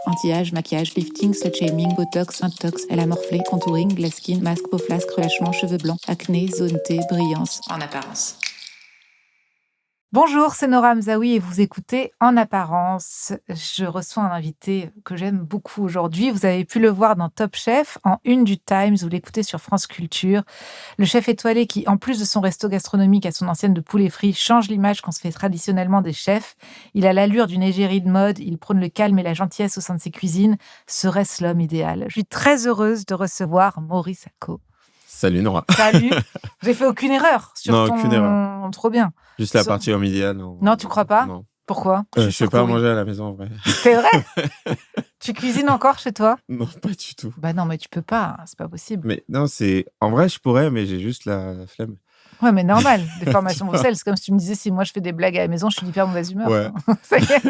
Anti-âge, maquillage, lifting, slut-shaming, botox, intox, elle a morflé, contouring, glass skin, masque, peau flasque, relâchement, cheveux blancs, acné, zone T, brillance, en apparence. Bonjour, c'est Nora Hamzaoui et vous écoutez En Apparence. Je reçois un invité que j'aime beaucoup aujourd'hui. Vous avez pu le voir dans Top Chef, en une du Times, vous l'écoutez sur France Culture. Le chef étoilé qui, en plus de son resto gastronomique à son ancienne de poulet frit, change l'image qu'on se fait traditionnellement des chefs. Il a l'allure d'une égérie de mode, il prône le calme et la gentillesse au sein de ses cuisines. Serait-ce l'homme idéal? Je suis très heureuse de recevoir Maurice Acco. Salut Nora. Salut. J'ai fait aucune erreur sur Non, ton... aucune erreur. Trop bien. Juste la partie homme idéal. Non, tu crois pas? Non. Pourquoi? Je fais pas à manger à la maison en vrai. C'est vrai? Tu cuisines encore chez toi? Non, pas du tout. Bah non, mais tu peux pas, c'est pas possible. Mais non, c'est. En vrai, je pourrais, mais j'ai juste la flemme. Ouais, mais normal, des formations Bruxelles, c'est comme si tu me disais si moi je fais des blagues à la maison, je suis d'hyper mauvaise humeur. Ouais. Ça y est.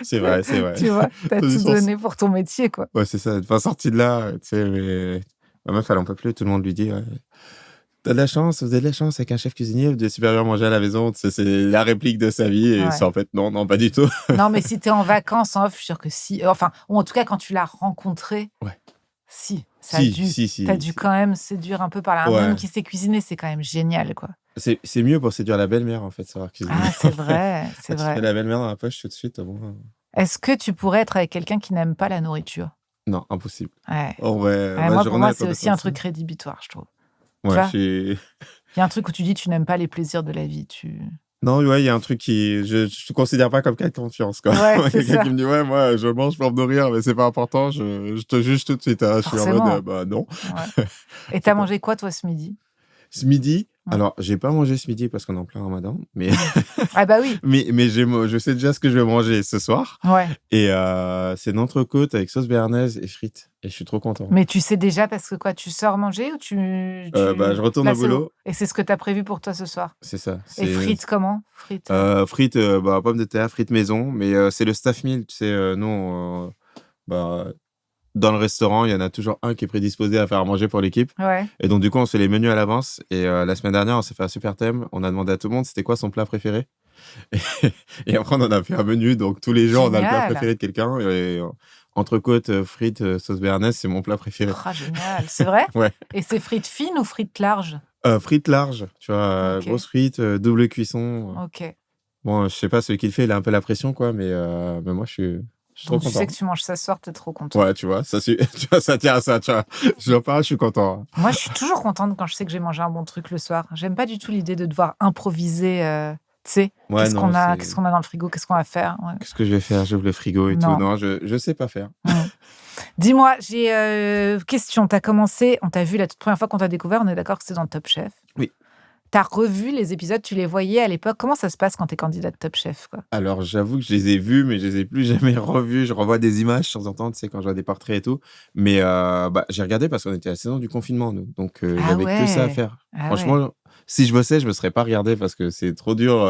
C'est vrai. Tu vois, t'as tout donné pour ton métier, quoi. Ouais, c'est ça. Enfin, sorti de là, tu sais, mais. Ma meuf, elle en peut plus, tout le monde lui dit. Ouais. T'as de la chance, vous avez de la chance avec un chef cuisinier, vous devez super bien manger à la maison. C'est la réplique de sa vie. Et c'est en fait, non, pas du tout. Non, mais si t'es en vacances en off, je suis sûre que si. Enfin, ou en tout cas, quand tu l'as rencontré. Ouais. Si. T'as dû quand même séduire un peu par là. Un homme qui sait cuisiner, c'est quand même génial, quoi. C'est mieux pour séduire la belle-mère, en fait, savoir cuisiner. Ah, c'est vrai, c'est vrai. Tu fais la belle-mère dans la poche tout de suite. Bon. Est-ce que tu pourrais être avec quelqu'un qui n'aime pas la nourriture? Non, impossible. Ouais. En vrai, moi, pour moi, c'est aussi un truc rédhibitoire, je trouve. Ouais, il y a un truc où tu dis tu n'aimes pas les plaisirs de la vie. Non, ouais, il y a un truc qui... Je te considère pas comme quelqu'un de confiance, quoi. Ouais, quelqu'un qui me dit, ouais, moi, je mange pour me nourrir, mais c'est pas important, je te juge tout de suite. Hein. Je suis en mode, bah non. Ouais. Et t'as mangé quoi, toi, ce midi? Ce midi, alors, j'ai pas mangé ce midi parce qu'on est en plein ramadan, mais... Ah bah oui. mais je sais déjà ce que je vais manger ce soir. Ouais. Et c'est une entrecôte avec sauce béarnaise et frites. Et je suis trop content. Mais tu sais déjà parce que quoi, tu sors manger ou je retourne au boulot. Et c'est ce que t'as prévu pour toi ce soir? C'est ça. Et frites comment? Frites pommes de terre, frites maison, mais c'est le staff meal, tu sais, nous, dans le restaurant, il y en a toujours un qui est prédisposé à faire à manger pour l'équipe. Ouais. Et donc, du coup, on se fait les menus à l'avance. Et la semaine dernière, on s'est fait un super thème. On a demandé à tout le monde c'était quoi son plat préféré. Et après, on en a fait un menu. Donc, tous les jours, on a le plat préféré de quelqu'un. Et entrecôte, frites, sauce béarnaise, c'est mon plat préféré. Ah, génial. C'est vrai? Ouais. Et c'est frites fines ou frites larges? Frites larges, tu vois, grosses frites, double cuisson. Ok. Bon, je sais pas, celui qui le fait, il a un peu la pression, quoi. Mais moi, je suis trop content. Tu sais que tu manges ça ce soir, t'es trop content. Ouais, tu vois, ça tient à ça, tu vois. Je parle, je suis content. Moi, je suis toujours contente quand je sais que j'ai mangé un bon truc le soir. J'aime pas du tout l'idée de devoir improviser, tu sais, qu'est-ce qu'on a dans le frigo, qu'est-ce qu'on va faire. Ouais. Qu'est-ce que je vais faire? J'ouvre le frigo et tout. Non, je sais pas faire. Dis-moi, j'ai question. On t'a vu la toute première fois qu'on t'a découvert, on est d'accord que c'était dans Top Chef? Oui. T'as revu les épisodes, tu les voyais à l'époque. Comment ça se passe quand t'es candidate Top Chef, quoi? Alors, j'avoue que je les ai vus, mais je les ai plus jamais revus. Je revois des images de temps en temps, tu sais, quand je vois des portraits et tout. Mais j'ai regardé parce qu'on était à la saison du confinement, nous. Donc, j'avais que ça à faire. Franchement, si je bossais, je me serais pas regardé parce que c'est trop dur.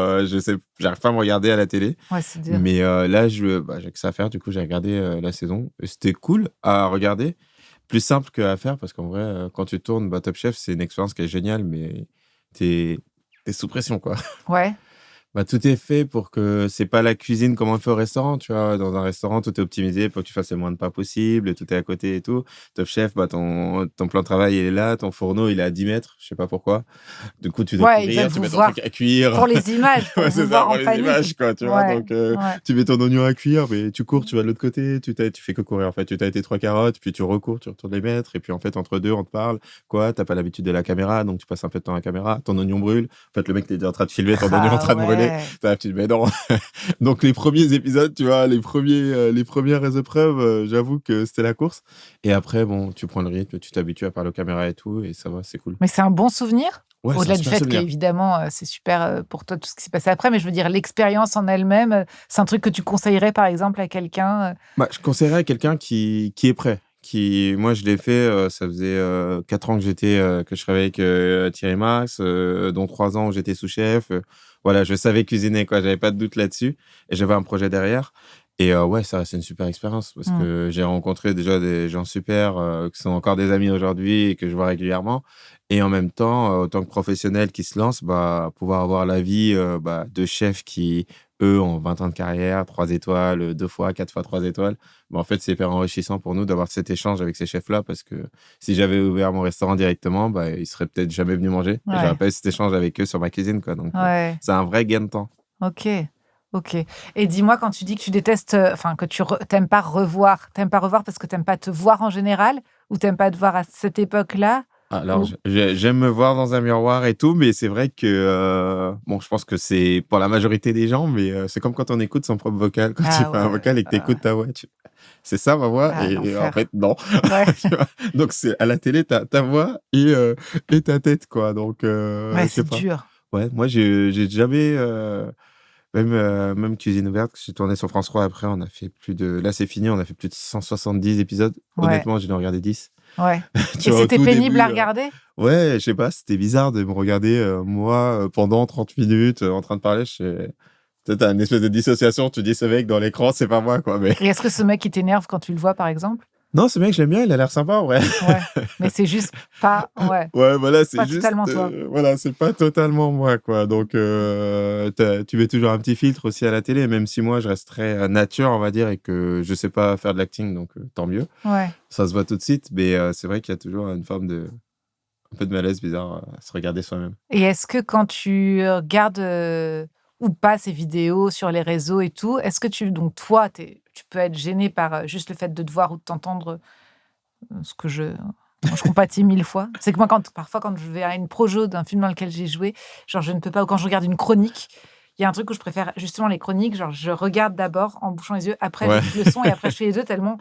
J'arrive pas à me regarder à la télé. Ouais, c'est dur. Mais là, j'ai que ça à faire. Du coup, j'ai regardé la saison. Et c'était cool à regarder. Plus simple qu'à faire parce qu'en vrai, quand tu tournes, Top Chef, c'est une expérience qui est géniale, mais t'es sous pression, quoi. Ouais. Tout est fait pour que c'est pas la cuisine comme on fait au restaurant, tu vois. Dans un restaurant, tout est optimisé pour que tu fasses le moins de pas possible, tout est à côté et tout. Top Chef, ton plan de travail, il est là, ton fourneau, il est à 10 mètres, je sais pas pourquoi. Du coup, tu dois courir, tu mets ton truc à cuire. Pour les images, pour c'est ça, pour les images, quoi, tu vois. Donc, tu mets ton oignon à cuire, mais tu cours, tu vas de l'autre côté, tu fais que courir, en fait. Tu t'as tes 3 carottes, puis tu recours, tu retournes les mettre, et puis en fait, entre deux, on te parle. Quoi, t'as pas l'habitude de la caméra, donc tu passes un peu de temps à la caméra, ton oignon brûle. En fait, le mec, t'es en train de filmer ton oignon en train de brûler. Mais non. Donc les premiers épisodes, tu vois, les premières épreuves, j'avoue que c'était la course. Et après, bon, tu prends le rythme, tu t'habitues à parler aux caméras et tout, et ça va, c'est cool. Mais c'est un bon souvenir? Ouais, au-delà du fait qu'évidemment, c'est super pour toi tout ce qui s'est passé après, mais je veux dire, l'expérience en elle-même, c'est un truc que tu conseillerais par exemple à quelqu'un? Je conseillerais à quelqu'un qui est prêt. Moi, je l'ai fait, ça faisait 4 ans que je travaillais avec Thierry Marx, dont 3 ans où j'étais sous-chef. Voilà, je savais cuisiner, quoi. J'avais pas de doute là-dessus. Et j'avais un projet derrière. Et ouais, ça reste une super expérience parce que j'ai rencontré déjà des gens super, qui sont encore des amis aujourd'hui et que je vois régulièrement. Et en même temps, autant que professionnels qui se lancent, bah, pouvoir avoir l'avis, bah, de chefs qui, eux, ont 20 ans de carrière, 3 étoiles, 2 fois, 4 fois 3 étoiles. Bah, en fait, c'est hyper enrichissant pour nous d'avoir cet échange avec ces chefs-là parce que si j'avais ouvert mon restaurant directement, bah, ils seraient peut-être jamais venus manger et j'aurais pas eu cet échange avec eux sur ma cuisine, quoi. Donc, c'est un vrai gain de temps. OK. OK. Et dis-moi, quand tu dis que tu détestes, enfin que tu t'aimes pas revoir parce que t'aimes pas te voir en général ou t'aimes pas te voir à cette époque-là? Alors, Ou j'aime me voir dans un miroir et tout, mais c'est vrai que, bon, je pense que c'est pour la majorité des gens, mais c'est comme quand on écoute son propre vocal. Quand tu ah fais un vocal et que tu écoutes ta voix, c'est ça ma voix? Et en l'enfer. fait, non. Ouais. Tu vois? Donc c'est à la télé, tu ta voix et ta tête, quoi. Donc Ouais, je sais c'est pas. dur. Ouais, moi, j'ai jamais, même Cuisine ouverte, que j'ai tourné sur France 3 après, on a fait plus de là, c'est fini, on a fait plus de 170 épisodes. Ouais, Honnêtement, j'en ai regardé 10. ouais. Tu Et vois, au c'était tout pénible à début, regarder? ouais, je sais pas, c'était bizarre de me regarder, moi, pendant 30 minutes, en train de parler. Tu sais, tu une espèce de dissociation, tu dis: «Ce mec dans l'écran, c'est pas moi, quoi», mais Et est-ce que ce mec, il t'énerve quand tu le vois, par exemple? non, ce mec, j'aime bien, il a l'air sympa, en vrai. Ouais, mais c'est juste pas ouais, Ouais, voilà, c'est pas juste, totalement toi. voilà, c'est pas totalement moi, quoi, donc tu mets toujours un petit filtre aussi à la télé, même si moi, je reste très, nature, on va dire et que je sais pas faire de l'acting, donc tant mieux. Ouais. Ça se voit tout de suite, mais c'est vrai qu'il y a toujours une forme de un peu de malaise bizarre à se regarder soi-même. Et est-ce que quand tu, regardes, ou pas ces vidéos sur les réseaux et tout, est-ce que donc toi, tu peux être gêné par, juste le fait de te voir ou de t'entendre, ce que moi je compatis 1000 fois. C'est que moi parfois quand je vais à une projo d'un film dans lequel j'ai joué, genre je ne peux pas ou quand je regarde une chronique, il y a un truc où je préfère justement les chroniques, genre je regarde d'abord en bouchant les yeux, après Ouais. j'écoute le son et après je fais les 2 tellement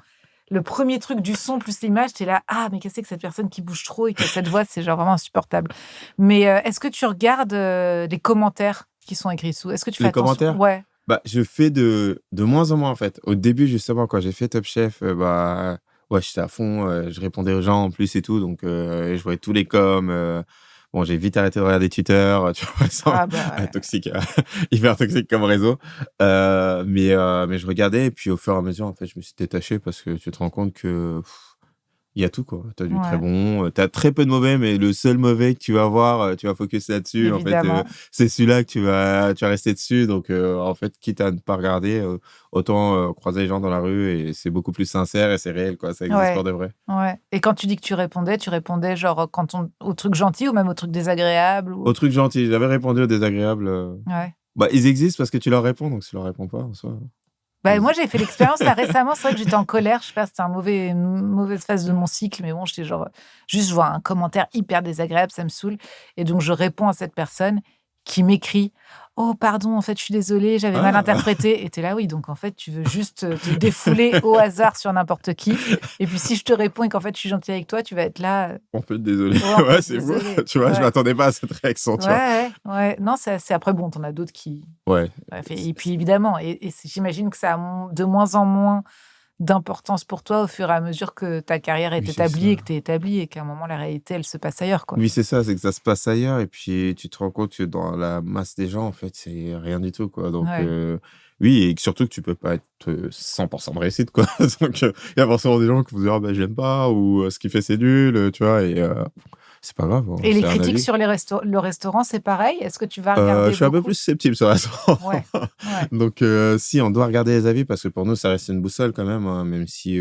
le premier truc du son plus l'image, tu es là: «Ah mais qu'est-ce que c'est que cette personne qui bouge trop et qui a cette voix?» C'est genre vraiment insupportable. Mais, est-ce que tu regardes, les commentaires qui sont écrits sous? Est-ce que tu fais Les attention? commentaires? Ouais, Bah, je fais de moins en moins, en fait. Au début, justement, quand j'ai fait Top Chef, bah, ouais, j'étais à fond, je répondais aux gens en plus et tout, donc je voyais tous les coms, bon, j'ai vite arrêté de regarder Twitter, tu vois? ah bah, ouais. Toxique, hyper toxique comme réseau, mais je regardais et puis au fur et à mesure, en fait, je me suis détaché parce que tu te rends compte que il y a tout, quoi. Tu as du très Ouais, bon, tu as très peu de mauvais, mais le seul mauvais que tu vas voir, tu vas focus là-dessus. En fait, évidemment. c'est celui-là que tu vas rester dessus. Donc, en fait, quitte à ne pas regarder, autant, croiser les gens dans la rue et c'est beaucoup plus sincère et c'est réel, quoi. Ça existe pour Ouais, de vrai. ouais. Et quand tu dis que tu répondais genre, quand on aux trucs gentils ou même aux trucs désagréables Au ou truc gentil, j'avais répondu aux désagréables, ouais. bah, ils existent parce que tu leur réponds, donc si tu leur réponds pas, en soi, Bah, ils moi, j'ai fait l'expérience là récemment, c'est vrai que j'étais en colère, je sais pas, c'était une mauvaise phase de mon cycle, mais bon, j'étais genre, juste je vois un commentaire hyper désagréable, ça me saoule et donc je réponds à cette personne qui m'écrit: «Oh pardon, en fait, je suis désolée, j'avais mal ah! interprété» et tu là, oui, donc en fait, tu veux juste, te défouler au hasard sur n'importe qui et puis si je te réponds et qu'en fait, je suis gentille avec toi, tu vas être là, On peut être désolé. «Ouais, on peut Ouais, être c'est fou. désolé». Tu vois, je Ouais. m'attendais pas à cette réaction, tu vois? Ouais, ouais, ouais. Non, c'est après bon, tu en as d'autres qui Ouais. bref et puis évidemment j'imagine que ça a de moins en moins d'importance pour toi au fur et à mesure que ta carrière est Oui, c'est établie et que ça. tu es établi et qu'à un moment la réalité, elle se passe ailleurs, quoi. Oui, c'est ça, c'est que ça se passe ailleurs et puis tu te rends compte que dans la masse des gens, en fait, c'est rien du tout, quoi. Donc, Ouais. oui et que surtout que tu peux pas être, 100 de réussite, quoi. Donc, il y a forcément des gens qui vont dire: «Ah bah, je l'aime pas» ou «Ce qu'il fait, c'est nul», tu vois? Et c'est pas grave, hein, Et les c'est un critiques avis. sur le restaurant, c'est pareil? Est-ce que tu vas regarder Je suis un peu beaucoup? plus susceptible sur la Ouais, ouais. donc, si, on doit regarder les avis parce que pour nous, ça reste une boussole quand même, hein, même si,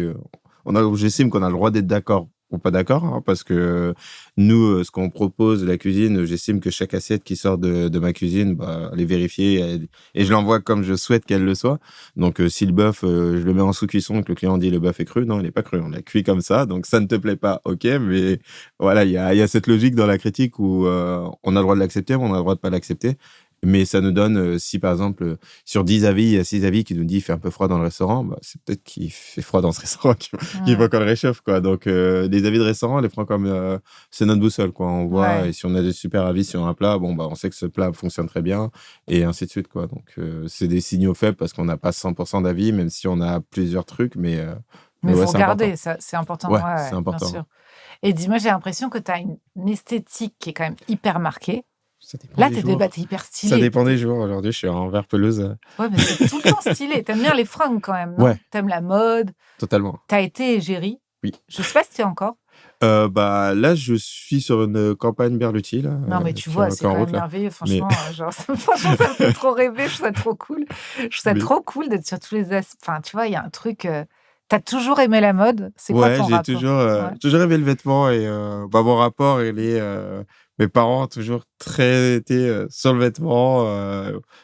j'estime qu'on a le droit d'être d'accord ou pas d'accord, hein, parce que nous, ce qu'on propose, la cuisine, j'estime que chaque assiette qui sort de ma cuisine, bah, elle est vérifiée et je l'envoie comme je souhaite qu'elle le soit. Donc, si le bœuf, je le mets en sous-cuisson et que le client dit: «Le bœuf est cru», non, il est pas cru, on l'a cuit comme ça, donc ça ne te plaît pas, OK, mais voilà, il y a cette logique dans la critique où, on a le droit de l'accepter, mais on a le droit de pas l'accepter. Mais ça nous donne, si par exemple, sur 10 avis, il y a 6 avis qui nous dit: «Il fait un peu froid dans le restaurant», bah, c'est peut-être qu'il fait froid dans ce restaurant qu'il faut Mmh. qu'on le réchauffe, quoi. Donc, les avis de restaurant, on les prend comme, c'est notre boussole, quoi. On voit Ouais. et si on a des super avis sur un plat, bon, bah, on sait que ce plat fonctionne très bien et ainsi de suite, quoi. Donc, c'est des signaux faibles parce qu'on n'a pas 100 d'avis, même si on a plusieurs trucs, mais Mais il ouais, faut c'est important. regarder, ça, c'est important. Ouais, Ouais, c'est ouais, bien important. sûr. Et dis-moi, j'ai l'impression que tu as une esthétique qui est quand même hyper marquée. Ça dépend Là, des jours. t'es hyper Ça stylé. dépend des jours. Aujourd'hui, je suis en vert pelouse. Ouais, mais c'est tout le temps stylé. T'aimes bien les fringues quand même, non? Ouais. T'aimes la mode. Totalement. T'as été égérie. Oui. Je sais pas si t'es encore. Bah, là, je suis sur une campagne Berluti, là, Non, mais tu vois, c'est en quand route, même là. merveilleux, Mais franchement. Genre, franchement, ça me fait trop rêver. Je trouve ça trop cool. Je trouve ça mais trop cool d'être sur tous les aspects. Enfin, tu vois, il y a un truc. T'as toujours aimé la mode? C'est quoi ouais, ton j'ai rapport? Ouais. toujours aimé le vêtement et bah, mon rapport, il est mes parents ont toujours très été, sur le vêtement,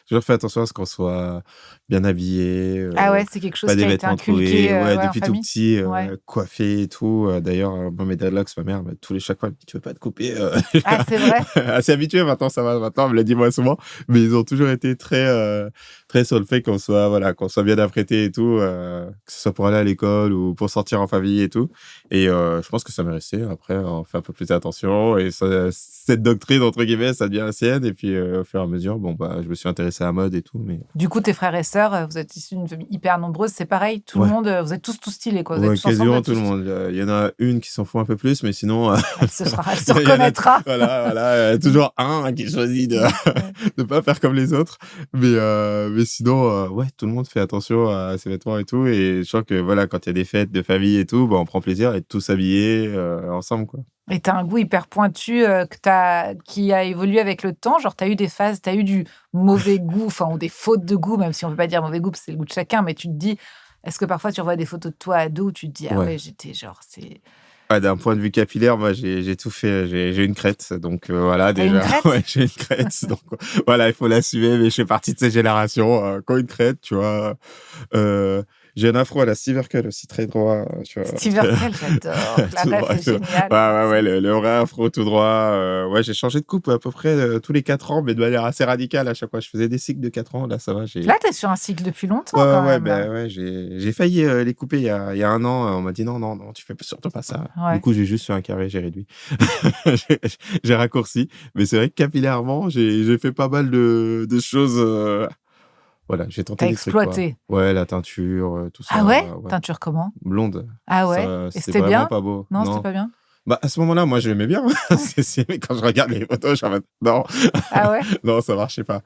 toujours fait attention à ce qu'on soit bien habillé, Ah ouais, c'est quelque chose pas qui des a été vêtements troués. inculqué Ouais, ouais, en depuis tout famille? petit, Ouais. coiffé et tout. D'ailleurs, moi, mes dreadlocks, ma mère, tous les chaque fois, elle me dit: «Tu veux pas te couper?» Ah, c'est vrai? Assez habitué maintenant, ça va, maintenant, elle me l'a dit moins souvent, mais ils ont toujours été très sur le fait qu'on soit, voilà, qu'on soit bien apprêté et tout, que ce soit pour aller à l'école ou pour sortir en famille et tout. Et je pense que ça m'est resté. Après, on fait un peu plus attention et cette doctrine, entre guillemets, ça devient la sienne. Et puis, au fur et à mesure, bon, bah, je me suis intéressé à la mode et tout. Mais Du coup, tes frères et sœurs, vous êtes issus d'une famille hyper nombreuse, c'est pareil, tout le ouais, monde, vous êtes tous stylés, quoi. Vous êtes ouais, tous ensemble, vous quasiment êtes tout le tous monde. Il y en a une qui s'en fout un peu plus, mais sinon, elle se il y en a, reconnaîtra. voilà, toujours un qui choisit de Ouais. de pas faire comme les autres. Mais sinon, ouais, tout le monde fait attention à ses vêtements et tout. Et je crois que, voilà, quand il y a des fêtes de famille et tout, bah, on prend plaisir à être tous habillés ensemble, quoi. Et tu as un goût hyper pointu, qui a évolué avec le temps. Genre, tu as eu des phases, tu as eu du mauvais goût, enfin, ou des fautes de goût, même si on ne peut pas dire mauvais goût, parce que c'est le goût de chacun, mais tu te dis, est-ce que parfois tu revois des photos de toi ado où tu te dis, ah Ouais. ouais, j'étais genre, c'est. Ouais, d'un point de vue capillaire, moi, j'ai tout fait. J'ai une crête, donc voilà, T'as une déjà. crête? Ouais, j'ai une crête, donc voilà, il faut l'assumer. Mais je fais partie de ces générations qui ont une crête, tu vois. J'ai un afro à la Steve Urkel aussi, très droit, tu vois. Steve Urkel, j'adore. La Tout droit, ref est tu vois. géniale. Ouais, le vrai afro tout droit. Ouais, j'ai changé de coupe à peu près tous les 4 ans, mais de manière assez radicale à chaque fois. Je faisais des cycles de 4 ans, là, ça va. Là, tu es sur un cycle depuis longtemps, Ouais, quand ouais, même, là. ouais, j'ai failli les couper il y a un an. On m'a dit non, non, non, tu fais surtout pas ça. Du Ouais. coup, j'ai juste fait un carré, j'ai réduit. J'ai j'ai raccourci. Mais c'est vrai que capillairement, j'ai fait pas mal de choses. Voilà, j'ai tenté T'as des trucs, quoi. exploité. Ouais, la teinture, tout Ah ça. ouais? Ouais. Teinture comment? Blonde. Ah ouais? Ça, Et c'était c'était vraiment bien? pas beau. Non, c'était Non. pas bien? Bah, à ce moment-là, moi, je l'aimais bien. Mais quand je regarde les photos, je suis en mode, non, Ah ouais? non, ça marchait pas.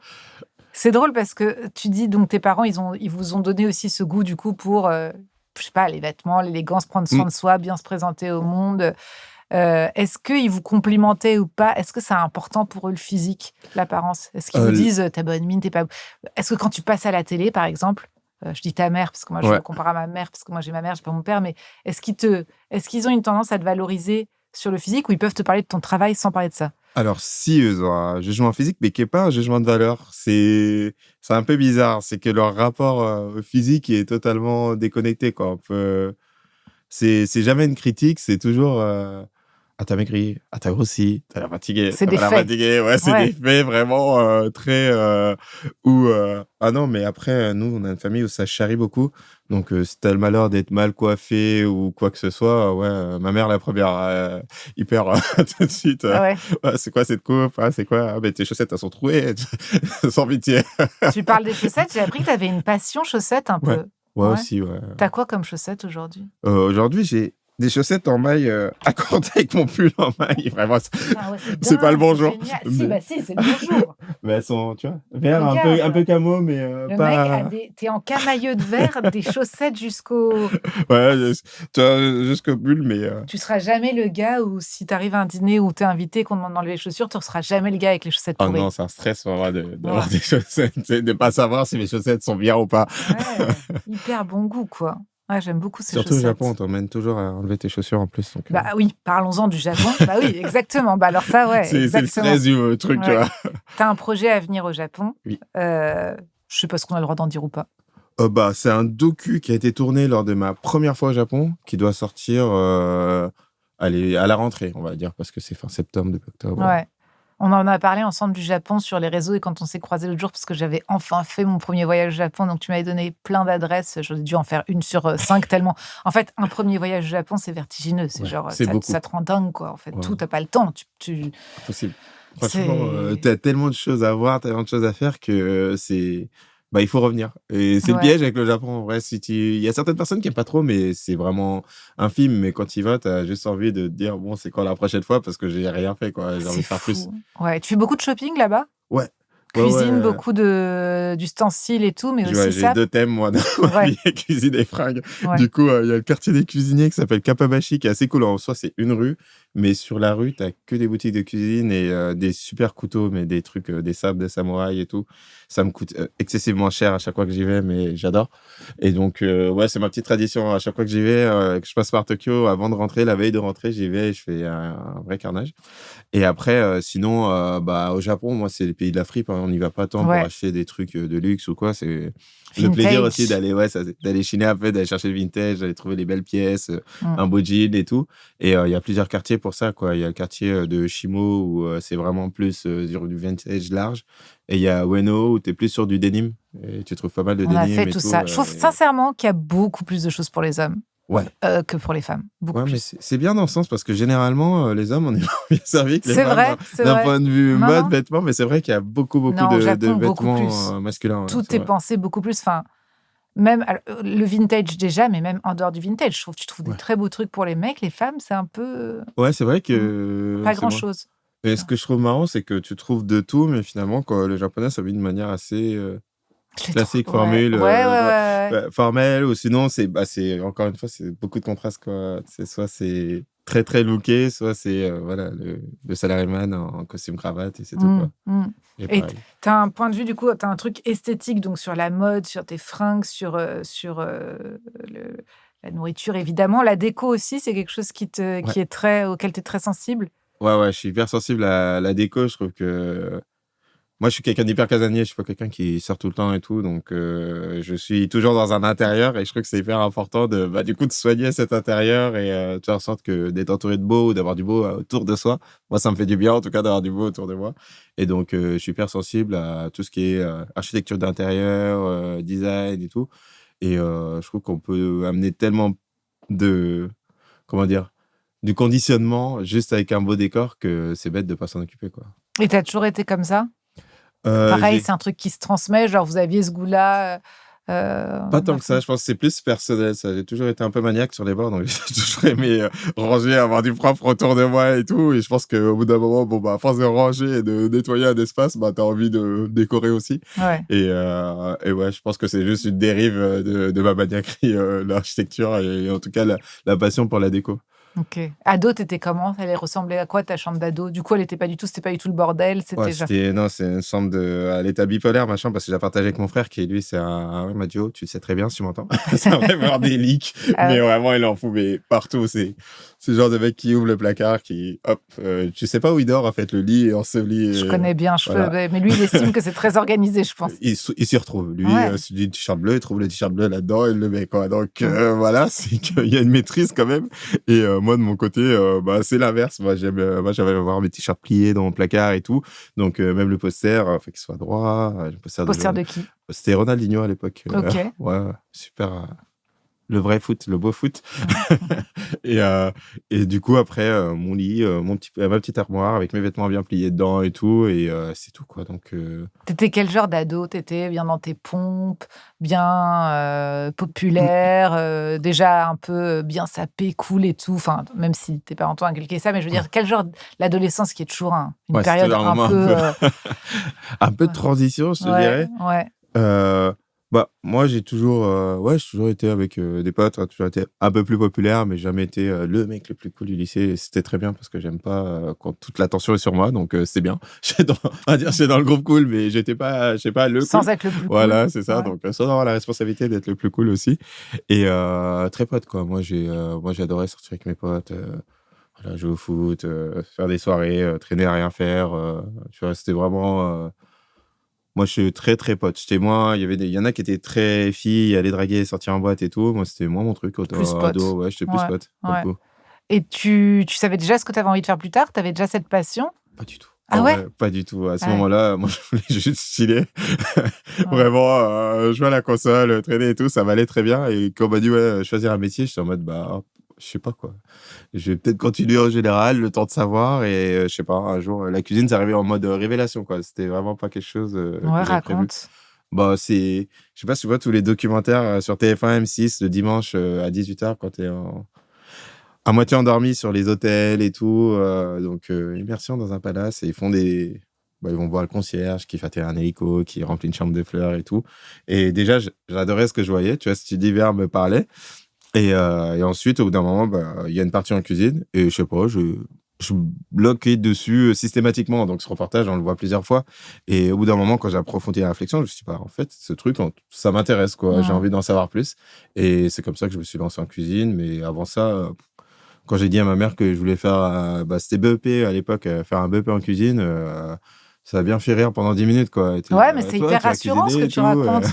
C'est drôle parce que tu dis donc tes parents, ils vous ont donné aussi ce goût du coup pour, je sais pas, les vêtements, l'élégance, prendre soin Mm. de soi, bien se présenter au monde. Est-ce qu'ils vous complimentaient ou pas? Est-ce que c'est important pour eux le physique, l'apparence? Est-ce qu'ils vous Euh, disent, «Tu as bonne mine, tu pas» est-ce que quand tu passes à la télé, par exemple, je dis ta mère parce que moi je me ouais. compare à ma mère parce que moi j'ai ma mère, j'ai pas mon père, mais est-ce qu'ils ont une tendance à te valoriser sur le physique ou ils peuvent te parler de ton travail sans parler de ça? Alors, si eux ont un jugement physique, mais qui n'est pas un jugement de valeur, c'est un peu bizarre. C'est que leur rapport au physique est totalement déconnecté, quoi. C'est jamais une critique, c'est toujours ah, t'as maigri, ah, t'as grossi, t'as l'air fatigué, C'est t'as des pas l'air faits. fatigué. Ouais, c'est Ouais. des faits vraiment très. Où, ah non, mais après, nous, on a une famille où ça charrie beaucoup. Donc, si t'as le malheur d'être mal coiffé ou quoi que ce soit, ouais, ma mère, la première, hyper tout de suite. Ah ouais. Ouais, c'est quoi cette coupe? Ah, c'est quoi? Ah, mais tes chaussettes, elles sont trouées. Sans pitié. Tu parles des chaussettes, j'ai appris que tu avais une passion chaussettes un Ouais, peu. ouais, Ouais. aussi, ouais. Tu as quoi comme chaussettes aujourd'hui? Aujourd'hui, j'ai des chaussettes en maille accordées avec mon pull en maille. Vraiment, Ah ouais, c'est c'est pas le dingue, bon c'est jour. génial. Si, Mais, bah si, c'est le bonjour. mais elles sont, tu vois, vert, un Regarde, peu camo, mais le mec a pas. des. T'es en camailleux de verre, des chaussettes jusqu'au. Ouais, tu vois, jusqu'au pull, mais. Tu seras jamais le gars où si t'arrives à un dîner où t'es invité, qu'on te demande d'enlever les chaussures, tu seras jamais le gars avec les chaussettes Oh pourries. non, c'est un stress pour moi d'avoir Ouais. des chaussettes, de pas savoir si mes chaussettes sont bien ou pas. Ouais, hyper bon goût, quoi. Ouais, j'aime beaucoup ces Surtout au Japon, on chaussettes. t'emmène toujours à enlever tes chaussures en plus. Donc, Bah oui, parlons-en du Japon. Bah oui, exactement. Bah alors ça, ouais, c'est le exactement. stress du truc, tu Ouais. vois. T'as un projet à venir au Japon. Oui. Je sais pas ce qu'on a le droit d'en dire ou pas. Bah, c'est un docu qui a été tourné lors de ma première fois au Japon, qui doit sortir allez, à la rentrée, on va dire, parce que c'est fin septembre, début octobre. Ouais. On en a parlé ensemble du Japon sur les réseaux et quand on s'est croisés l'autre jour, parce que j'avais enfin fait mon premier voyage au Japon, donc tu m'avais donné plein d'adresses. J'aurais dû en faire une sur 5 tellement. En fait, un premier voyage au Japon, c'est vertigineux. C'est Ouais, genre, c'est beaucoup. ça te rend dingue, quoi. En fait, Ouais. tout, t'as pas le temps. Tu... Impossible. Franchement, C'est... t'as tellement de choses à voir, tellement de choses à faire que c'est bah, il faut revenir. Et c'est le Ouais. piège avec le Japon. En vrai, il y a certaines personnes qui aiment pas trop, mais c'est vraiment infime. Mais quand tu y vas, tu as juste envie de te dire, bon, c'est quand la prochaine fois parce que j'ai rien fait, quoi. J'ai envie C'est de faire plus. fou. Ouais, tu fais beaucoup de shopping là-bas? Ouais, ouais, Cuisine, ouais. beaucoup d'ustensiles et tout, mais Ouais, aussi j'ai ça? 2 thèmes, moi, dans ma Ouais, vie, cuisine et fringues. ouais. Du coup, il y a le quartier des cuisiniers qui s'appelle Kappabashi, qui est assez cool. En soi, c'est une rue, mais sur la rue, tu as que des boutiques de cuisine et des super couteaux, mais des trucs, des sabres de samouraï et tout. Ça me coûte, excessivement cher à chaque fois que j'y vais, mais j'adore. Et donc ouais, c'est ma petite tradition. À chaque fois que j'y vais, que je passe par Tokyo, avant de rentrer, la veille de rentrer, j'y vais et je fais un vrai carnage. Et après, sinon, bah, au Japon, moi, c'est le pays de la fripe, hein. On n'y va pas tant pour Ouais, acheter des trucs, de luxe ou quoi. C'est le plaisir aussi vintage. d'aller, ouais, ça d'aller chiner un peu, d'aller chercher le vintage, d'aller trouver les belles pièces, Mmh. un beau jean et tout. Et il y a plusieurs quartiers pour ça, quoi. Il y a le quartier, de Shimo où, c'est vraiment plus, sur du vintage large. Et il y a Ueno où tu es plus sur du denim et tu trouves pas mal de On a denim fait et tout tout, ça. Je trouve sincèrement qu'il y a beaucoup plus de choses pour les hommes, ouais. que pour les femmes, beaucoup Ouais, mais plus. c'est bien dans ce sens parce que généralement, les hommes, on est moins bien servis que les femmes C'est d'un vrai. point de vue Non, mode, non. vêtements, mais c'est vrai qu'il y a beaucoup Non, au de Japon, beaucoup plus. vêtements, masculins, ouais, c'est Tout est vrai. pensé beaucoup plus. Enfin, même le vintage déjà, mais même en dehors du vintage, je trouve tu trouves des Ouais. très beaux trucs pour les mecs. Les femmes, c'est un peu Ouais, c'est vrai mmh, que pas c'est moi. grand-chose. Et ce que je trouve marrant, c'est que tu trouves de tout, mais finalement, quand les Japonais s'habillent de manière assez, Je les trouve classique, ouais, formule, ouais, ouais, ouais, ouais, ouais. ouais, formelle ou sinon c'est encore une fois, c'est beaucoup de contrastes, quoi. C'est soit c'est très, très looké, soit c'est, voilà, le salaryman en costume cravate et c'est tout, Mmh, quoi. mmh. Et Et pareil. tu as un point de vue du coup, tu as un truc esthétique donc sur la mode, sur tes fringues, sur le la nourriture évidemment. La déco aussi, c'est quelque chose Ouais. qui est très auquel tu es très sensible? Ouais, ouais, je suis hyper sensible à la déco. Je trouve que moi, je suis quelqu'un d'hyper casanier. Je suis pas quelqu'un qui sort tout le temps et tout. Donc, je suis toujours dans un intérieur et je trouve que c'est hyper important de, bah, du coup, de soigner cet intérieur et de faire en sorte que d'être entouré de beau ou d'avoir du beau autour de soi. Moi, ça me fait du bien, en tout cas, d'avoir du beau autour de moi. Et donc, je suis hyper sensible à tout ce qui est architecture d'intérieur, design et tout. Et je trouve qu'on peut amener tellement de, comment dire, du conditionnement juste avec un beau décor que c'est bête de pas s'en occuper, quoi. Et tu as toujours été comme ça? Pareil, J'ai c'est un truc qui se transmet, genre vous aviez ce goût-là, pas tant que ça, maintenant? je pense que c'est plus personnel ça. J'ai toujours été un peu maniaque sur les bords, donc j'ai toujours aimé, ranger, avoir du propre autour de moi et tout et je pense qu'au bout d'un moment, bon, bah, à force de ranger et de nettoyer un espace, bah, tu as envie de décorer aussi Ouais, et ouais, je pense que c'est juste une dérive, de ma maniaquerie, l'architecture et en tout cas la passion pour la déco. OK. Ado, tu étais comment? Elle ressemblait à quoi ta chambre d'ado? Du coup, elle était pas du tout c'était pas du tout le bordel, Ouais, c'était genre c'était non, c'est une sorte de à l'état bipolaire, machin, parce que j'ai partagé avec mon frère qui, lui, c'est un ouais, il m'a dit: «Oh, tu le sais très bien si tu m'entends». C'est un vrai bordélique, ah mais ouais? vraiment, il en fout mais partout. C'est le genre de mec qui ouvre le placard, qui hop, tu sais pas où il dort, en fait, le lit est enseveli Je et connais bien, je peux voilà. mais lui, il estime que c'est très organisé, je pense. Il s'y retrouve. Lui, Ouais. s'il dit t-shirt bleu, il trouve le t-shirt bleu là-dedans, il le met, quoi. Donc Mmh. voilà, c'est qu'il y a une maîtrise quand même et moi, de mon côté, bah, c'est l'inverse. Moi, j'aime avoir mes t-shirts pliés dans mon placard et tout. Donc même le poster, faut qu'il soit droit, le poster de Poster de qui? c'était Ronaldinho à l'époque, OK. ouais, ouais, super, le vrai foot, le beau foot Mmh. Mmh. et et du coup après, mon lit, ma petite armoire avec mes vêtements bien pliés dedans et tout et c'est tout, quoi. Donc Tu quel genre d'ado? T'étais bien dans tes pompes, bien, populaire, déjà un peu bien sapé, cool et tout? Enfin, même si tes parents t'ont inculqué ça, mais je veux dire, quel genre l'adolescence qui est toujours une ouais, c'était période un un moment un peu, peu un peu de ouais, transition, je te ouais, dirais. ouais. Heu, bah, moi, ouais, j'ai toujours été avec, des potes, hein, toujours été un peu plus populaire, mais jamais été, le mec le plus cool du lycée et c'était très bien parce que j'aime pas, quand toute l'attention est sur moi donc c'est bien. J'étais dans on va dire, j'étais dans le groupe cool, mais j'étais pas le cool. Sans être le plus cool. Voilà, c'est ça, Ouais. donc sans avoir la responsabilité d'être le plus cool aussi et très pote, quoi. Moi, j'ai adoré sortir avec mes potes, voilà, jouer au foot, faire des soirées, traîner à rien faire, tu vois? C'était vraiment, moi, je suis très, très pote. Il y en a qui étaient très filles, aller draguer, sortir en boîte et tout. Moi, c'était moins mon truc. Plus Ado, pote. ouais, j'étais plus Ouais, pote, pour le ouais. coup. Et tu savais déjà ce que tu avais envie de faire plus tard? Tu avais déjà cette passion? Pas du tout. Ah En ouais? vrai, pas du tout. À ce Ah ouais, moment-là, moi, je voulais juste chiller. ouais. Vraiment, jouer à la console, traîner et tout, ça m'allait très bien. Et quand on m'a dit, ouais, choisir un métier, j'étais en mode, bah, je sais pas quoi. Je vais peut-être continuer en général, le temps de savoir. Et je sais pas, un jour, la cuisine, c'est arrivé en mode révélation, quoi. C'était vraiment pas quelque chose Ouais, que j'avais prévu. raconte. Bah, je sais pas si tu vois tous les documentaires sur TF1, M6 le dimanche à 18h quand t'es à moitié endormi sur les hôtels et tout. Donc, immersion dans un palace et ils font ils vont voir le concierge qui fait atterrir un hélico, qui remplit une chambre de fleurs et tout. Et déjà, j'adorais ce que je voyais. Tu vois, cet univers me parlait. Et ensuite, au bout d'un moment, il y a une partie en cuisine et je sais pas, je bloquais dessus systématiquement. Donc, ce reportage, on le voit plusieurs fois. Et au bout d'un moment, quand j'ai approfondi la réflexion, je me suis dit, en fait, ce truc, ça m'intéresse, quoi. Ouais. J'ai envie d'en savoir plus. Et c'est comme ça que je me suis lancé en cuisine. Mais avant ça, quand j'ai dit à ma mère que je voulais faire, c'était BEP à l'époque, faire un BEP en cuisine, ça a bien fait rire pendant 10 minutes, quoi. Ouais, mais c'est hyper rassurant ce que tu racontes.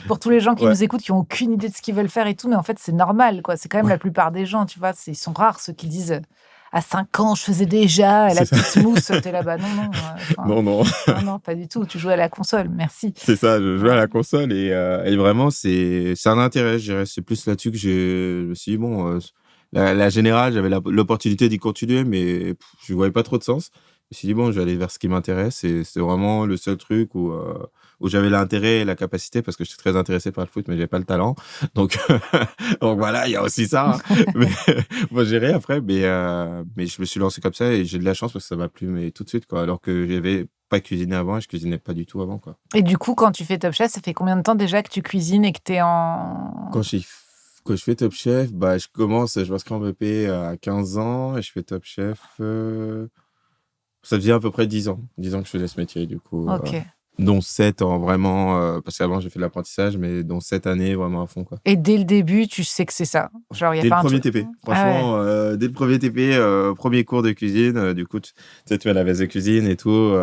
Pour tous les gens qui Ouais. nous écoutent, qui n'ont aucune idée de ce qu'ils veulent faire et tout, mais en fait, c'est normal, quoi. C'est quand même la plupart des gens, tu vois. Ils sont rares ceux qui disent à 5 ans, je faisais déjà la petite mousse. T'es là-bas. Non. Non. Non, pas du tout. Tu jouais à la console. Merci. C'est ça, je jouais à la console et vraiment, c'est un intérêt, je dirais. C'est plus là-dessus que je me suis dit, la générale, j'avais l'opportunité d'y continuer, mais je ne voyais pas trop de sens. Je me suis dit, je vais aller vers ce qui m'intéresse et c'est vraiment le seul truc où j'avais l'intérêt et la capacité parce que je suis très intéressé par le foot, mais j'ai pas le talent. Donc, donc voilà, il y a aussi ça. Mais j'irai après, mais je me suis lancé comme ça et j'ai de la chance parce que ça m'a plu, mais tout de suite, quoi. Alors que j'avais pas cuisiné avant et je cuisinais pas du tout avant, quoi. Et du coup, quand tu fais Top Chef, ça fait combien de temps déjà que tu cuisines et que t'es en... Quand je fais Top Chef, je m'inscris en BP à 15 ans et je fais Top Chef. Ça faisait à peu près 10 ans. 10 ans que je faisais ce métier, du coup. Ok. Dont 7 ans vraiment, parce qu'avant j'ai fait de l'apprentissage, mais dont 7 années vraiment à fond, quoi. Et dès le début, tu sais que c'est ça. Genre, y a Dès pas le un premier truc... TP. Franchement, dès le premier TP, premier cours de cuisine, du coup, tu sais, tu as la veste de cuisine et tout,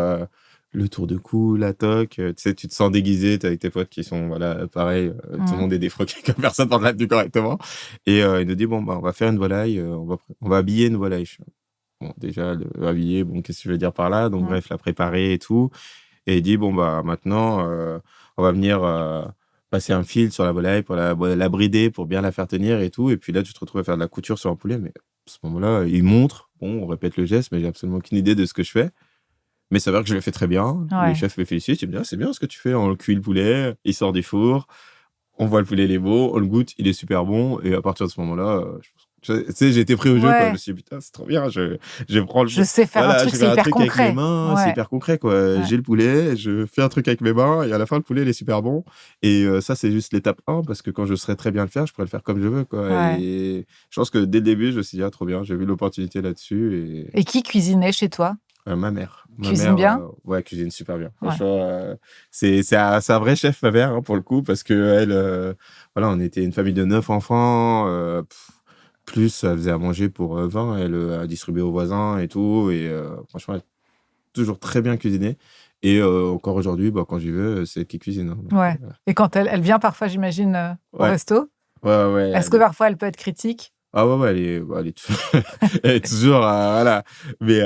le tour de cou, la toque, tu sais, tu te sens déguisé, t'es avec tes potes qui sont, voilà, pareil, tout le monde est défroqué comme personne dans la tenue correctement. Et il nous dit, on va faire une volaille, on va habiller une volaille. Bon, déjà, habiller, qu'est-ce que tu veux dire par là? Donc, bref, la préparer et tout. Et il dit, maintenant, on va venir passer un fil sur la volaille pour la brider, pour bien la faire tenir et tout. Et puis là, tu te retrouves à faire de la couture sur un poulet. Mais à ce moment-là, il montre. On répète le geste, mais j'ai absolument aucune idée de ce que je fais. Mais ça veut dire que je le fais très bien. Ouais. Les chefs me félicitent. Ils me disent, c'est bien ce que tu fais. On cuit le poulet, il sort du four. On voit le poulet, il est beau. On le goûte, il est super bon. Et à partir de ce moment-là, tu sais, j'ai été pris au jeu, quoi. Je me suis dit, putain, c'est trop bien. Je prends le... Je sais faire un truc, c'est hyper concret. Avec mes mains, c'est hyper concret, quoi. Ouais. J'ai le poulet, je fais un truc avec mes mains, et à la fin, le poulet, il est super bon. Et ça, c'est juste l'étape 1, parce que quand je saurais très bien le faire, je pourrais le faire comme je veux, quoi. Ouais. Et je pense que dès le début, je me suis dit, trop bien, j'ai vu l'opportunité là-dessus. Et qui cuisinait chez toi? Ma mère. Cuisine bien? Ouais, cuisine super bien. Franchement, c'est un vrai chef, ma mère, pour le coup, parce que elle, voilà, on était une famille de 9 enfants, plus elle faisait à manger pour 20, elle a distribué aux voisins et tout. Et franchement, elle a toujours très bien cuisiné. Et encore aujourd'hui, quand j'y vais, c'est elle qui cuisine. Hein, donc, ouais. Et quand elle vient parfois, j'imagine, au resto? Ouais. Est-ce que parfois elle peut être critique? Ah ouais, elle est toujours, voilà. Mais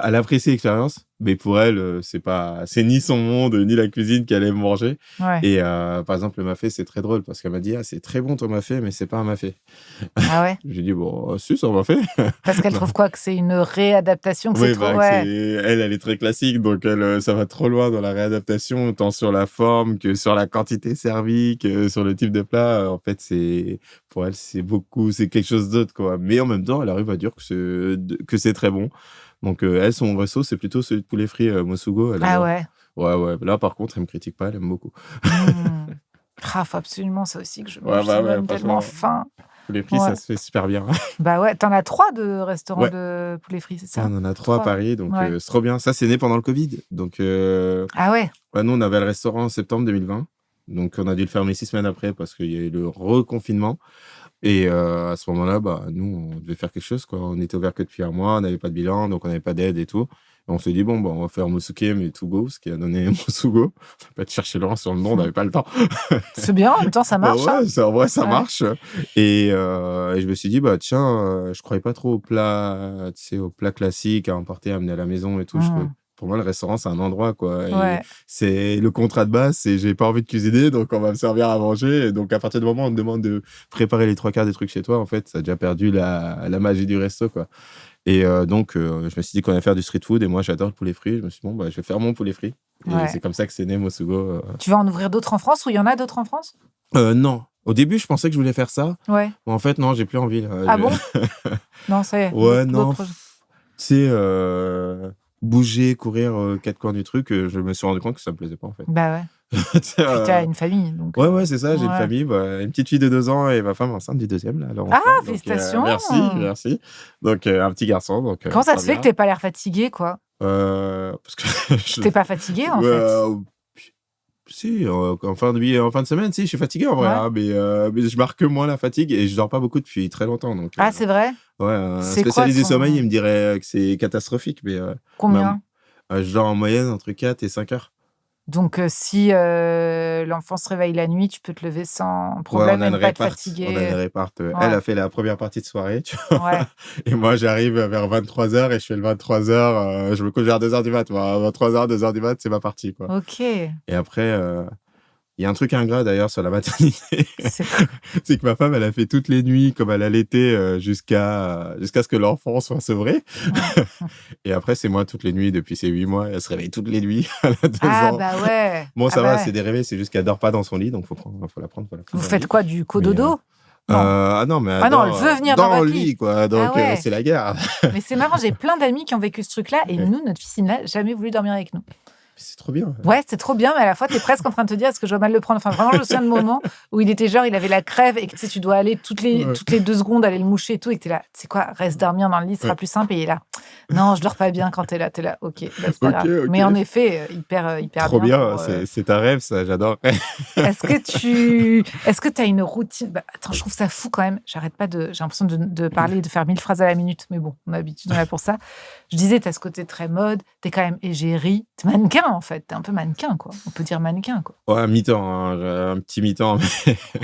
elle apprécie l'expérience, mais pour elle, c'est ni son monde, ni la cuisine qu'elle aime manger. Ouais. Et par exemple, le mafé, c'est très drôle parce qu'elle m'a dit, c'est très bon ton mafé, mais c'est pas un mafé. Ah ouais? J'ai dit, si, c'est un mafé. Parce qu'elle trouve quoi? Que c'est une réadaptation? Que oui, c'est trop... ouais. elle est très classique, donc ça va trop loin dans la réadaptation, tant sur la forme que sur la quantité servie, que sur le type de plat. En fait, pour elle, c'est quelque chose d'autre, quoi. Mais en même temps, elle arrive à dire que c'est très bon. Donc, elle, son resto, c'est plutôt celui de poulet frit Mosugo. Ah ouais? Ouais. Là, par contre, elle me critique pas, elle aime beaucoup. Faut absolument ça aussi que je mange. Ça me donne tellement faim. Poulet frit, ça se fait super bien. Bah ouais, t'en as 3 de restaurants de poulet frit, c'est ça? On en a 3 à Paris, donc c'est trop bien. Ça, c'est né pendant le Covid. Donc, ah ouais? Nous, on avait le restaurant en septembre 2020. Donc, on a dû le fermer 6 semaines après parce qu'il y a eu le reconfinement. Et à ce moment-là, nous, on devait faire quelque chose, quoi. On était ouvert que depuis un mois, on n'avait pas de bilan, donc on n'avait pas d'aide et tout. Et on s'est dit, on va faire Mosuke mais to go, ce qui a donné Mosugo. On va pas te chercher Laurent sur le nom, on n'avait pas le temps. C'est bien, en même temps, ça marche. Ça marche. Et je me suis dit, tiens, je croyais pas trop au plat, tu sais, au plat classique à emporter, à amener à la maison et tout. Pour moi, le restaurant, c'est un endroit, quoi. Et c'est le contrat de base, c'est j'ai pas envie de cuisiner, donc on va me servir à manger. Et donc, à partir du moment où on te demande de préparer les 3/4 des trucs chez toi, en fait, ça a déjà perdu la magie du resto, quoi. Et donc, je me suis dit qu'on allait faire du street food. Et moi, j'adore le poulet frit. Je me suis dit, je vais faire mon poulet frit. Et c'est comme ça que c'est né Mosugo. Tu vas en ouvrir d'autres en France ou il y en a d'autres en France? Non. Au début, je pensais que je voulais faire ça. Ouais. Mais en fait, non, j'ai plus envie. Là. Ah bon? Non, ça y est. Ouais, non. Tu sais, bouger, courir aux quatre coins du truc, je me suis rendu compte que ça me plaisait pas, en fait. Bah ouais. Puis t'as une famille. Donc, ouais, c'est ça. J'ai une famille, une petite fille de 2 ans et ma femme enceinte du 2e. Là, alors félicitations. Merci. Donc, un petit garçon. Donc, comment ça se fait que t'aies pas l'air fatigué, quoi? Parce que t'es pas fatigué, en fait? Si, en fin de semaine, si, je suis fatigué en vrai, hein, mais je marque moins la fatigue et je dors pas beaucoup depuis très longtemps. Donc, c'est vrai? Ouais, un spécialisé sommeil, il me dirait que c'est catastrophique. Mais, combien? Je dors en moyenne entre 4 et 5 heures. Donc, si l'enfant se réveille la nuit, tu peux te lever sans problème et ne pas être fatigué. On a une réparte. Elle a fait la première partie de soirée, tu vois. Ouais. Et moi, j'arrive vers 23h et je fais le 23h. Je me couche vers 2h du mat. Moi, à 23h, 2h du mat, c'est ma partie, quoi. Ok. Et après, il y a un truc ingrat d'ailleurs sur la maternité. C'est que ma femme, elle a fait toutes les nuits comme elle allaitait jusqu'à ce que l'enfant soit sevré. Ouais. Et après, c'est moi toutes les nuits depuis ses 8 mois. Elle se réveille toutes les nuits. Elle a 2 ans. Bah ouais. Bon, ça va, c'est des réveils. C'est juste qu'elle dort pas dans son lit. Donc, faut la prendre. Vous faites quoi, du cododo? Non, mais elle veut venir dans le lit, quoi. Donc, c'est la guerre. Mais c'est marrant, j'ai plein d'amis qui ont vécu ce truc-là. Et nous, notre fille n'a jamais voulu dormir avec nous. C'est trop bien. Ouais, c'est trop bien, mais à la fois, t'es presque en train de te dire, est-ce que je dois mal le prendre? Enfin, vraiment, je me souviens de moments où il était genre, il avait la crève et que tu sais, tu dois aller toutes les 2 secondes aller le moucher et tout, et que t'es là, tu sais quoi, reste dormir dans le lit, ce sera plus simple. Et il est là, non, je dors pas bien quand t'es là, ok, c'est pas grave. Mais en effet, hyper trop bien. C'est ta rêve, ça, j'adore. Est-ce que t'as une routine? Attends, je trouve ça fou quand même. J'ai l'impression de parler, de faire 1000 phrases à la minute, mais bon, on a l'habitude, on est là pour ça. Je disais, t'as ce côté très mode, t'es quand même égérie, t'es mannequin. En fait, t'es un peu mannequin, quoi. On peut dire mannequin, quoi. Ouais, mi-temps, hein, un petit mi-temps.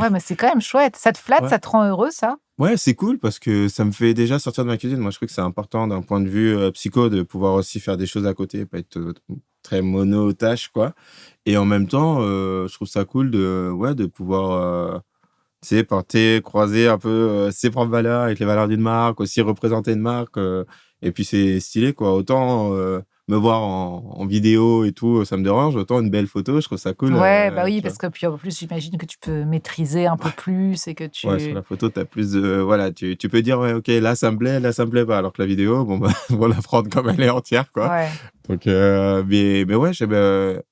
Ouais, mais c'est quand même chouette. Ça te flatte, ça te rend heureux, ça? Ouais, c'est cool parce que ça me fait déjà sortir de ma cuisine. Moi, je trouve que c'est important d'un point de vue psycho de pouvoir aussi faire des choses à côté, pas être très mono-tâche, quoi. Et en même temps, je trouve ça cool de pouvoir, tu sais, porter, croiser un peu ses propres valeurs avec les valeurs d'une marque, aussi représenter une marque. Et puis, c'est stylé, quoi. Autant me voir en vidéo et tout, ça me dérange. Autant une belle photo, je trouve ça cool. Ouais, oui, parce que puis en plus, j'imagine que tu peux maîtriser un peu plus et que tu... Ouais, sur la photo, t'as plus de... Voilà, tu peux dire, ouais, ok, là, ça me plaît pas. Alors que la vidéo, on la prendre comme elle est entière, quoi. Ouais. Donc, mais ouais,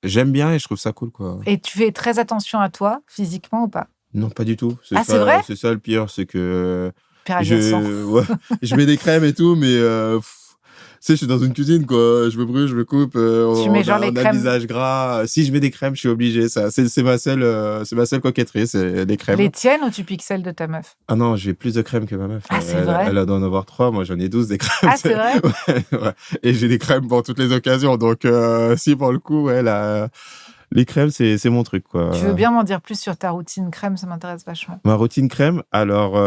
j'aime bien et je trouve ça cool, quoi. Et tu fais très attention à toi, physiquement ou pas? Non, pas du tout. C'est vrai? C'est ça le pire, c'est que... Je mets des crèmes et tout, mais... tu sais, je suis dans une cuisine, quoi. Je me brûle, je me coupe. Tu mets genre les crèmes. On a le visage gras. Si je mets des crèmes, je suis obligé. Ça, c'est ma seule coquetterie, c'est les crèmes. Les tiennes ou tu piques celles de ta meuf? Ah non, j'ai plus de crèmes que ma meuf. C'est vrai? Elle doit en avoir 3. Moi, j'en ai 12 des crèmes. Ah, c'est vrai? Ouais. Et j'ai des crèmes pour toutes les occasions. Donc, si pour le coup, les crèmes, c'est mon truc, quoi. Tu veux bien m'en dire plus sur ta routine crème? Ça m'intéresse vachement. Ma routine crème, alors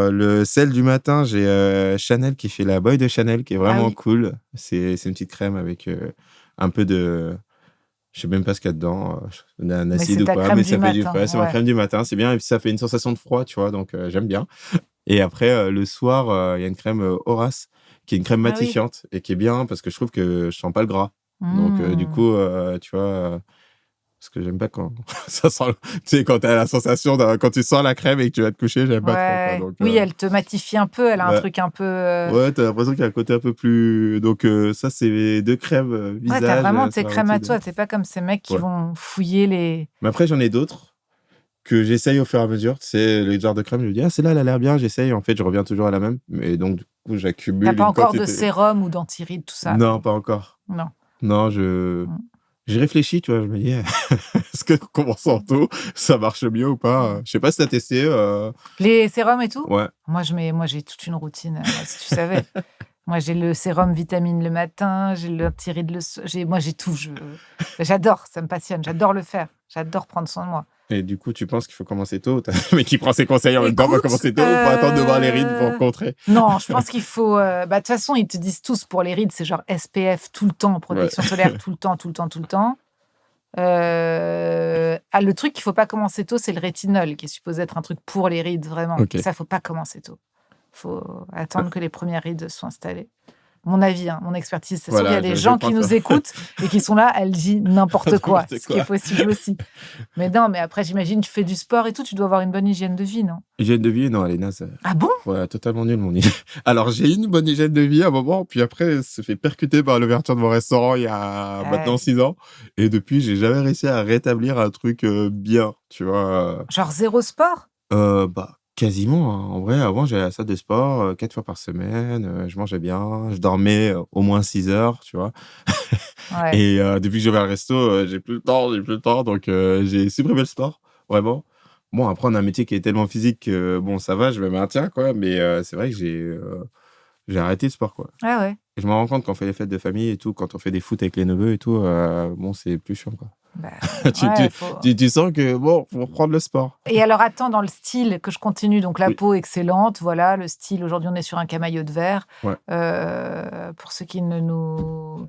celle du matin, j'ai Chanel qui fait la Boy de Chanel, qui est vraiment cool. C'est une petite crème avec un peu de... Je sais même pas ce qu'il y a dedans, un acide ou quoi, mais ça fait du frais. C'est ma crème du matin, c'est bien. Et puis ça fait une sensation de froid, tu vois, donc j'aime bien. Et après, le soir, il y a une crème Horace, qui est une crème matifiante et qui est bien parce que je trouve que je sens pas le gras. Donc du coup, tu vois... Parce que j'aime pas quand ça sent. Tu sais, quand t'as la sensation quand tu sens la crème et que tu vas te coucher, j'aime pas trop. Quoi. Donc, oui, elle te matifie un peu, elle a un truc un peu. Ouais, t'as l'impression qu'il y a un côté un peu plus. Donc, ça, c'est mes 2 crèmes visage. Ouais, t'as vraiment tes crèmes à toi. T'es pas comme ces mecs qui vont fouiller les. Mais après, j'en ai d'autres que j'essaye au fur et à mesure. Tu sais, les genres de crème, je me dis, celle-là, elle a l'air bien, j'essaye. En fait, je reviens toujours à la même. Mais donc, du coup, j'accumule. T'as pas encore de sérum ou d'antirides, tout ça? Non, pas encore. Non, J'ai réfléchi, tu vois, je me dis, est-ce que commençant tôt, ça marche mieux ou pas? Je sais pas si t'as testé. Les sérums et tout? Ouais. Moi, j'ai toute une routine, si tu savais. Moi, j'ai le sérum vitamine le matin, j'ai l'antiride le soir. Moi, j'ai tout. J'adore, ça me passionne, j'adore le faire. J'adore prendre soin de moi. Et du coup, tu penses qu'il faut commencer tôt? Mais qui prend ses conseils en même temps, va commencer tôt ou faut attendre de voir les rides pour contrer? Non, je pense qu'il faut... de toute façon, ils te disent tous pour les rides, c'est genre SPF tout le temps, protection solaire tout le temps. Le truc qu'il ne faut pas commencer tôt, c'est le rétinol, qui est supposé être un truc pour les rides, vraiment. Ça, il ne faut pas commencer tôt. Il faut attendre que les premières rides soient installées. mon avis, hein, mon expertise. C'est sûr Voilà, qu'il y a des gens qui nous écoutent et qui sont là, elle dit n'importe quoi, ce qui est possible aussi. Mais non, mais après, j'imagine, tu fais du sport et tout, tu dois avoir une bonne hygiène de vie, non? Hygiène de vie, non, elle est naze. Ah bon? Ouais, totalement nul, mon hygiène. Alors, j'ai une bonne hygiène de vie à un moment, puis après, se fait percuter par l'ouverture de mon restaurant il y a maintenant 6 ans. Et depuis, j'ai jamais réussi à rétablir un truc bien, tu vois. Genre 0 sport? Quasiment, hein. En vrai, avant, j'allais à la salle de sport 4 fois par semaine, je mangeais bien, je dormais au moins 6 heures, tu vois. Ouais. Et depuis que j'ai ouvert le resto, j'ai plus le temps, donc j'ai supprimé le sport, vraiment. Bon, après, on a un métier qui est tellement physique que, bon, ça va, je me maintiens, quoi, mais c'est vrai que j'ai arrêté le sport, quoi. Ah ouais. Et je me rends compte quand on fait les fêtes de famille et tout, quand on fait des foot avec les neveux et tout, bon, c'est plus chiant, quoi. Tu sens que, bon, faut reprendre le sport. Et alors, attends, dans le style que je continue, donc la peau excellente, voilà, le style, aujourd'hui, on est sur un camailleux de verre. Ouais. Pour ceux qui ne nous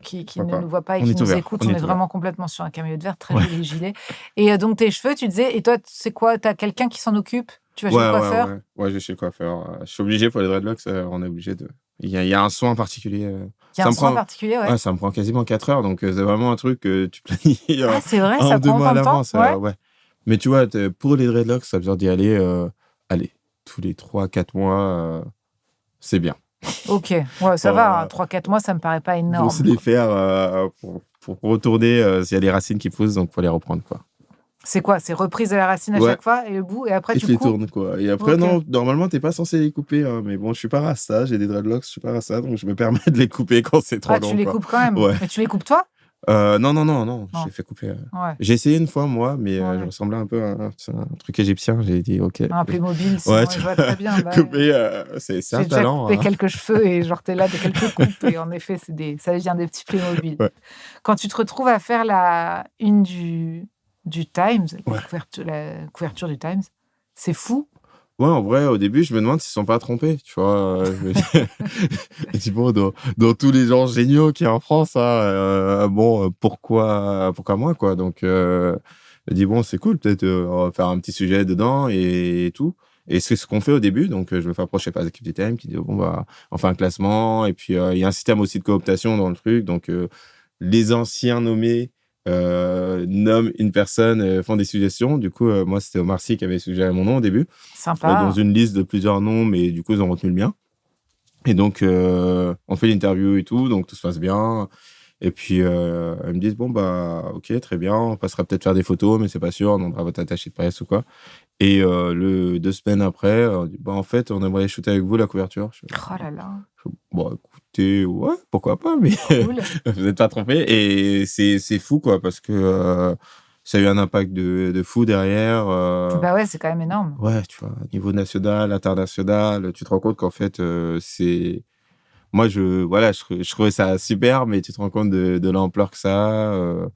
voient pas et qui nous écoutent, on est vraiment complètement sur un camailleux de verre, très joli gilet. Et donc, tes cheveux, tu disais, et toi, c'est quoi? T'as quelqu'un qui s'en occupe? Tu vas chez le coiffeur? Ouais, je vais chez le coiffeur. Je suis obligé pour les dreadlocks, on est obligé de... Il y a un soin particulier. Il y a un soin particulier, ouais. Ouais, ça me prend quasiment 4 heures, donc c'est vraiment un truc que tu planifies c'est vrai, ça prend 2 mois à l'avance. Ouais. Mais tu vois, pour les dreadlocks, ça a besoin d'y aller, tous les 3-4 mois, c'est bien. Ok, ouais, ça va, 3-4 mois, ça me paraît pas énorme. Pour se les faire, pour retourner, s'il y a les racines qui poussent, donc faut les reprendre, quoi. C'est quoi? C'est reprise à la racine à chaque fois et le bout, et après tu coupes? Je les tourne, quoi. Et après, non, normalement, t'es pas censé les couper, hein, mais bon, je suis pas rasta, j'ai des dreadlocks, je suis pas rasta, donc je me permets de les couper quand c'est trop long. Tu les coupes quand même? Ouais. Mais tu les coupes toi? Non, je l'ai fait couper. Ouais. J'ai essayé une fois, moi, mais je ressemblais un peu à un truc égyptien, j'ai dit, ok. Un Playmobil, sinon, je vois très bien. Couper, c'est un talent. J'ai déjà coupé quelques cheveux et genre t'es là de quelques coupes et en effet, ça devient des petits Playmobil. Ouais. Quand tu te retrouves à faire la une du Times, la couverture du Times, c'est fou. Ouais, en vrai, au début, je me demande s'ils ne sont pas trompés, tu vois. Je dis, bon, dans tous les gens géniaux qu'il y a en France, pourquoi moi, quoi. Donc, je dis, bon, c'est cool, peut-être on va faire un petit sujet dedans et tout. Et c'est ce qu'on fait au début. Donc, je me fais approcher par l'équipe du Time qui dit, bon, on fait un classement. Et puis, il y a un système aussi de cooptation dans le truc. Donc, les anciens nommés nomment une personne, font des suggestions. Du coup, moi, c'était Omar Sy qui avait suggéré mon nom au début. Sympa. Dans une liste de plusieurs noms, mais du coup, ils ont retenu le mien. Et donc, on fait l'interview et tout, donc tout se passe bien. Et puis, elles me disent, bon, ok, très bien, on passera peut-être faire des photos, mais c'est pas sûr, on demandera votre attaché de presse ou quoi. Et 2 semaines après, on dit, en fait, on aimerait shooter avec vous la couverture. Oh là là. Écoutez, ouais, pourquoi pas, mais cool. Vous n'êtes pas trompés. Et c'est fou, quoi, parce que ça a eu un impact de fou derrière. Bah ouais, c'est quand même énorme. Ouais, tu vois, niveau national, international, tu te rends compte qu'en fait, c'est... Moi, je trouvais ça super, mais tu te rends compte de l'ampleur que ça a.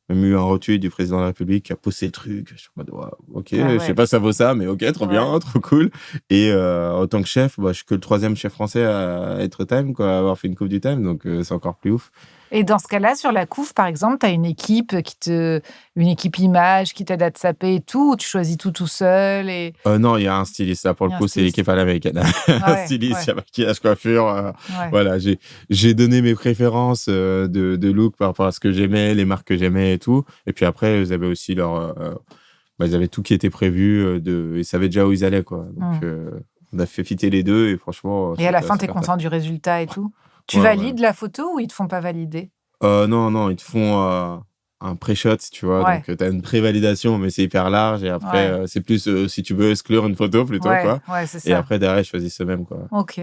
Même eu un retweet du président de la République qui a posté le truc. Je suis en mode, ok, je sais pas si ça vaut ça, mais ok, trop bien, trop cool. Et en tant que chef, je suis que le 3e chef français à être Time, quoi, à avoir fait une coupe du Time, donc c'est encore plus ouf. Et dans ce cas-là, sur la couve, par exemple, tu as une équipe image qui t'aide à te saper et tout, ou tu choisis tout seul et... Non, il y a un styliste. Là, pour le coup, c'est l'équipe à l'américaine. Un styliste, il y a maquillage, coiffure. Voilà, j'ai donné mes préférences de look par rapport à ce que j'aimais, les marques que j'aimais et tout. Et puis après, ils avaient aussi ils avaient tout qui était prévu. Ils savaient déjà où ils allaient, quoi. Donc, on a fait fitter les deux et franchement... Et à la fin, tu es content du résultat et tout? Tu valides la photo ou ils te font pas valider? Non, ils te font un pré-shot, tu vois. Donc, tu as une pré-validation, mais c'est hyper large. Et après, c'est plus si tu veux exclure une photo plutôt, quoi. Ouais, c'est ça. Et après, derrière, je choisis eux-mêmes, quoi. Ok.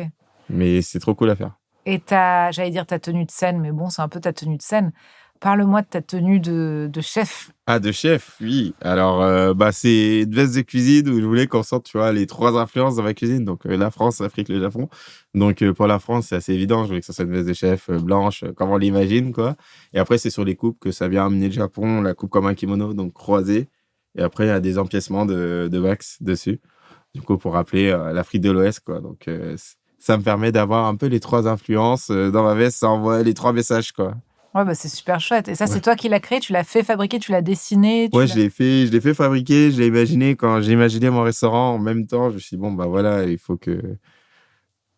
Mais c'est trop cool à faire. Et j'allais dire ta tenue de scène, mais bon, c'est un peu ta tenue de scène. Parle-moi de ta tenue de chef. Ah, de chef, oui. Alors, c'est une veste de cuisine où je voulais qu'on sorte, tu vois, les 3 influences dans ma cuisine. Donc, la France, l'Afrique, le Japon. Donc, pour la France, c'est assez évident. Je voulais que ça soit une veste de chef blanche, comme on l'imagine, quoi. Et après, c'est sur les coupes que ça vient amener le Japon, la coupe comme un kimono, donc croisée. Et après, il y a des empiècements de wax dessus. Du coup, pour rappeler l'Afrique de l'Ouest, quoi. Donc, ça me permet d'avoir un peu les 3 influences dans ma veste. Ça envoie les 3 messages, quoi. Ouais, c'est super chouette. Et ça, c'est toi qui l'as créé? Tu l'as fait fabriquer? Tu l'as dessiné? Je l'ai fait fabriquer. Je l'ai imaginé. Quand j'ai imaginé mon restaurant, en même temps, je me suis dit, bon, voilà, il faut que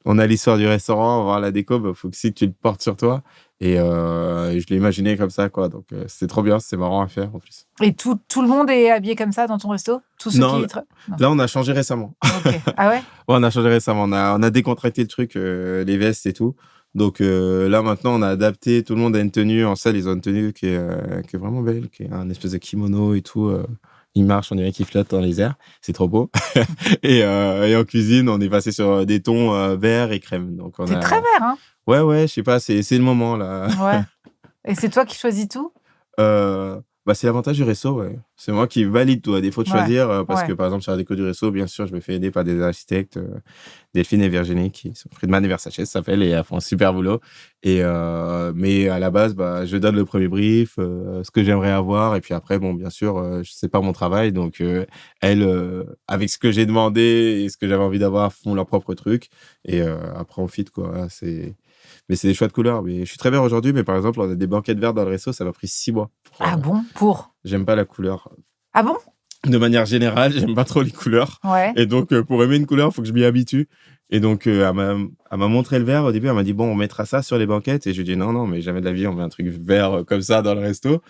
on a l'histoire du restaurant, on va voir la déco, bah, faut que si tu le portes sur toi. Et je l'ai imaginé comme ça, quoi. Donc, c'était trop bien, c'est marrant à faire en plus. Et tout le monde est habillé comme ça dans ton resto? Tous ceux Non, qui... Non. là, on a changé récemment. Ok. Ah ouais? Ouais, on a changé récemment. On a décontracté le truc, les vestes et tout. Donc là, maintenant, on a adapté. Tout le monde a une tenue. En salle, ils ont une tenue qui est vraiment belle, qui est un espèce de kimono et tout. Il marche, on dirait qu'il flotte dans les airs. C'est trop beau. et en cuisine, on est passé sur des tons vert et crème. Donc, C'est très vert, hein? Ouais, je sais pas, c'est le moment, là. Ouais. Et c'est toi qui choisis tout? Bah, c'est l'avantage du resto, ouais. C'est moi qui valide tout, à défaut de choisir, parce Ouais. que, par exemple, sur la déco du resto, bien sûr, je me fais aider par des architectes, Delphine et Virginie, qui sont Friedman et Versace, ça s'appelle, et elles font un super boulot. Mais à la base, bah, je donne le premier brief, ce que j'aimerais avoir, et puis après, bon, bien sûr, c'est pas mon travail, donc elles, avec ce que j'ai demandé et ce que j'avais envie d'avoir, font leur propre truc, et après, on fit, quoi. Mais c'est des choix de couleurs. Mais je suis très vert aujourd'hui, mais par exemple, on a des banquettes vertes dans le resto, ça m'a pris 6 mois. Ah bon? J'aime pas la couleur. Ah bon? De manière générale, j'aime pas trop les couleurs. Ouais. Et donc, pour aimer une couleur, il faut que je m'y habitue. Et donc, elle m'a montré le vert au début. Elle m'a dit, bon, on mettra ça sur les banquettes. Et je lui ai dit, non, mais jamais de la vie, on met un truc vert comme ça dans le resto.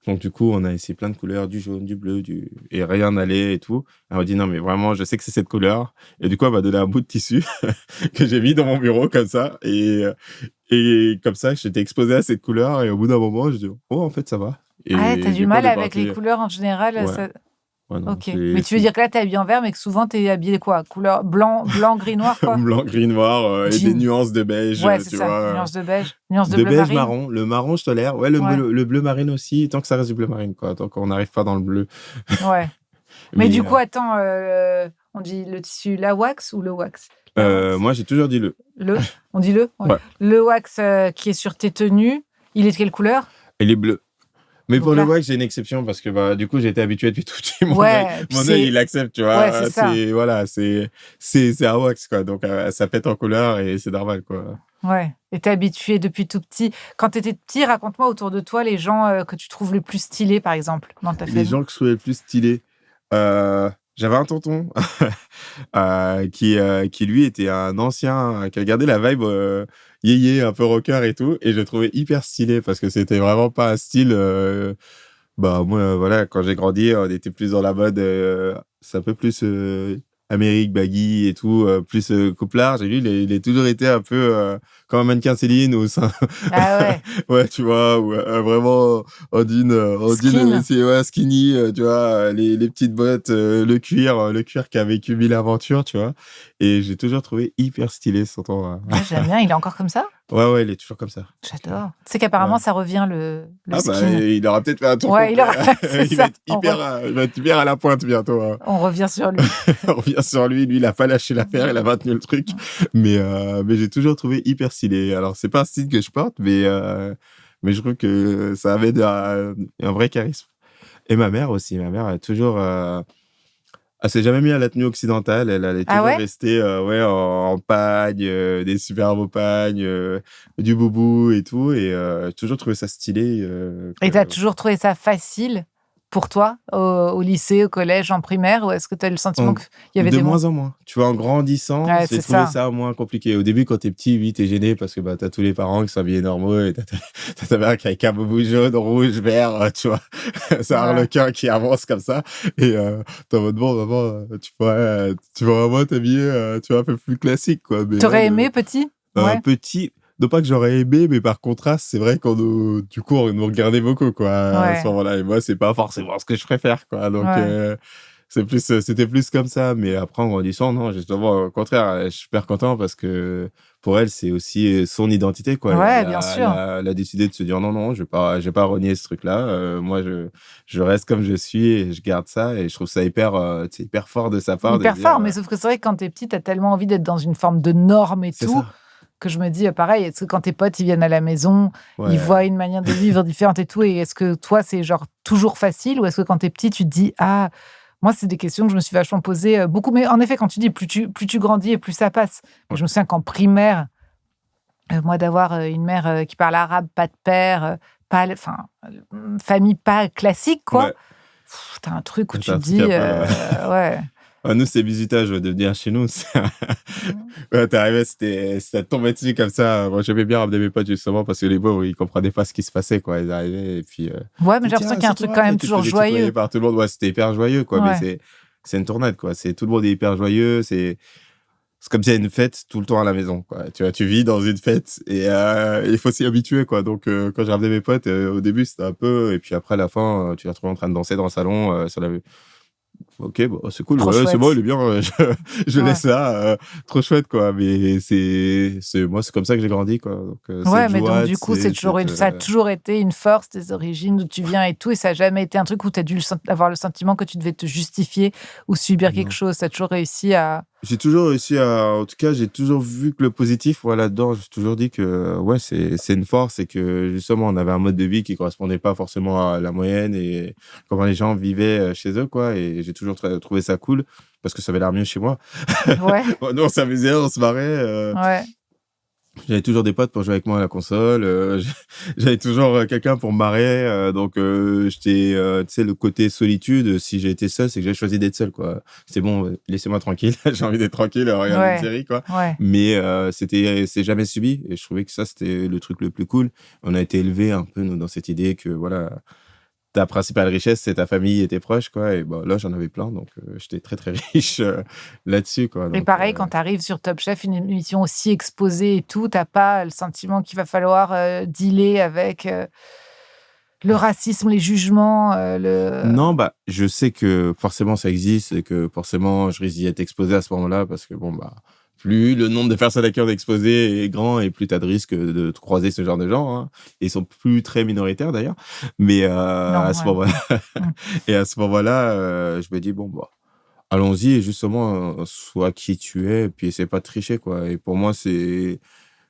Donc, du coup, on a essayé plein de couleurs, du jaune, du bleu, et rien n'allait et tout. Elle m'a dit, non, mais vraiment, je sais que c'est cette couleur. Et du coup, elle m'a donné un bout de tissu que j'ai mis dans mon bureau comme ça. Et comme ça, j'étais exposé à cette couleur. Et au bout d'un moment, je dis, oh, en fait, ça va. Et t'as du mal avec les couleurs en général? Ouais. Ça... Ouais, non, ok. Mais tu veux dire que là, t'es habillé en vert, mais que souvent, t'es habillé quoi? Couleur blanc, gris, noir, quoi? Blanc, gris, noir, et des nuances de beige, ouais, c'est tu ça. vois. Nuances de beige. Nuances de De bleu beige marine. marron. Le marron, je tolère. Ouais, le bleu marine aussi, tant que ça reste du bleu marine, quoi. Tant qu'on n'arrive pas dans le bleu. Ouais. mais du coup, attends, on dit le tissu la wax ou le wax? Moi, j'ai toujours dit le. On dit le? Ouais. Le wax qui est sur tes tenues, il est de quelle couleur? Il est bleu. Mais donc pour là... le wax, j'ai une exception parce que bah, du coup, j'ai été habitué depuis tout petit. Mon œil, il accepte, tu vois. Ouais, c'est ça. Voilà, c'est un wax, quoi. Donc, ça pète en couleur et c'est normal, quoi. Ouais. Et t'es habitué depuis tout petit. Quand t'étais petit, raconte-moi autour de toi les gens que tu trouves les plus stylés, par exemple, dans ta famille. Les gens que je trouvais les plus stylés. J'avais un tonton qui lui était un ancien, qui a gardé la vibe yéyé, un peu rocker et tout, et je le trouvais hyper stylé parce que c'était vraiment pas un style. Bah moi, voilà, quand j'ai grandi, on était plus dans la mode, c'est un peu plus Amérique, baggy et tout, plus coupe large. Et lui, il a toujours été un peu comme un mannequin Céline ou ça. Ah ouais. Ouais, tu vois, ou vraiment en jean, skinny, tu vois, les petites bottes, le cuir qui a vécu 1000 aventures, tu vois. Et j'ai toujours trouvé hyper stylé ce temps. Ouais, j'aime bien. Il est encore comme ça? Ouais, il est toujours comme ça. J'adore. Tu sais qu'apparemment, ça revient le skin. Bah, il aura peut-être fait un tour. Ouais, il va être hyper à la pointe bientôt. On revient sur lui. On revient sur lui. Lui, il a pas lâché l'affaire, il a maintenu le truc. Mais j'ai toujours trouvé hyper stylé. Alors, c'est pas un style que je porte, mais je trouve que ça avait un vrai charisme. Et ma mère aussi. Ma mère a toujours... Elle s'est jamais mise à la tenue occidentale. Elle est toujours restée en pagne, des super beaux pagnes, du boubou et tout. Et j'ai toujours trouvé ça stylé. Et t'as toujours trouvé ça facile pour toi, au lycée, au collège, en primaire, ou est-ce que tu as le sentiment qu'il y avait de moins en moins. Tu vois, en grandissant, j'ai trouvé ça moins compliqué. Au début, quand t'es petit, oui, t'es gêné parce que t'as tous les parents qui sont habillés normaux et t'as ta mère qui a un boubou jaune, rouge, vert, tu vois. C'est un harlequin qui avance comme ça. Et t'es en mode, bon, maman, tu vas vraiment t'habiller, tu vois, un peu plus classique, quoi. T'aurais aimé petit? Petit... Non pas que j'aurais aimé, mais par contraste, c'est vrai qu'on nous regardait beaucoup, quoi, à ce moment-là. Et moi, c'est pas forcément ce que je préfère, quoi. Donc, c'était plus comme ça. Mais après, en grandissant, non, justement, au contraire, je suis super content parce que pour elle, c'est aussi son identité, quoi. Ouais, bien sûr. Elle a décidé de se dire non, je vais pas renier ce truc-là. Moi, je reste comme je suis et je garde ça. Et je trouve ça hyper fort de sa part. Hyper fort, mais sauf que c'est vrai que quand t'es petit, t'as tellement envie d'être dans une forme de norme et tout. Ça. Que je me dis, pareil, est-ce que quand tes potes, ils viennent à la maison, ils voient une manière de vivre différente et tout, et est-ce que toi, c'est genre toujours facile, ou est-ce que quand t'es petit, tu te dis, moi, c'est des questions que je me suis vachement posées beaucoup, mais en effet, quand tu dis, plus tu grandis et plus ça passe. Ouais. Je me souviens qu'en primaire, moi, d'avoir une mère qui parle arabe, pas de père, famille pas classique, quoi. Ouais. T'as un truc où tu te dis, ouais. Nous, c'est bizutage de venir chez nous. Ouais, t'es arrivé, ça tombait dessus comme ça. Moi, j'aimais bien ramener mes potes justement parce que les beaux, ils comprenaient pas ce qui se passait, quoi. Ils arrivaient et puis. Ouais, mais j'ai l'impression qu'il y a un truc quand même toujours joyeux. Par tout le monde. Ouais, c'était hyper joyeux, quoi. Ouais. Mais c'est une tournade, quoi. Tout le monde est hyper joyeux. C'est comme s'il y a une fête tout le temps à la maison, quoi. Tu vois, tu vis dans une fête et il faut s'y habituer, quoi. Donc, quand j'ai ramené mes potes, au début, c'était un peu. Et puis après, à la fin, tu les retrouves en train de danser dans le salon sur la. Ok, bon, c'est cool. Ouais, c'est bon, il est bien. Je laisse ça. Trop chouette, quoi. Mais moi, c'est comme ça que j'ai grandi, quoi. Donc, ouais, mais donc du coup, ça a toujours été une force, tes origines, d'où tu viens et tout. Et ça n'a jamais été un truc où tu as dû avoir le sentiment que tu devais te justifier ou subir quelque chose. Tu as toujours réussi à. J'ai toujours réussi à. En tout cas, j'ai toujours vu que le positif, là-dedans, j'ai toujours dit que, ouais, c'est une force et que, justement, on avait un mode de vie qui correspondait pas forcément à la moyenne et comment les gens vivaient chez eux, quoi. Et j'ai toujours trouvé ça cool parce que ça avait l'air mieux chez moi. Ouais. Nous, on s'amusait, on se marrait. Ouais. J'avais toujours des potes pour jouer avec moi à la console. J'avais toujours quelqu'un pour me marrer. Donc, j'étais, tu sais, le côté solitude, si j'ai été seul, c'est que j'ai choisi d'être seul, quoi. C'est bon, laissez-moi tranquille. J'ai envie d'être tranquille, regarder une série, quoi. Ouais. Mais c'est jamais subi. Et je trouvais que ça, c'était le truc le plus cool. On a été élevés un peu, nous, dans cette idée que, voilà, ta principale richesse, c'est ta famille et tes proches, quoi. Et bah, là, j'en avais plein, donc j'étais très, très riche là-dessus, quoi. Et donc, pareil, quand tu arrives sur Top Chef, une émission aussi exposée et tout, t'as pas le sentiment qu'il va falloir dealer avec le racisme, les jugements, Non, bah, je sais que forcément ça existe et que forcément je risque d'y être exposé à ce moment-là parce que bon, bah, plus le nombre de personnes à qui on est exposé est grand et plus tu as de risques de te croiser ce genre de gens, hein. Et ils sont plus très minoritaires d'ailleurs. Mais à ce moment-là, à ce moment-là, je me dis, bon, bah, allons-y et justement, sois qui tu es et puis essaie pas de tricher, quoi. Et pour moi, c'est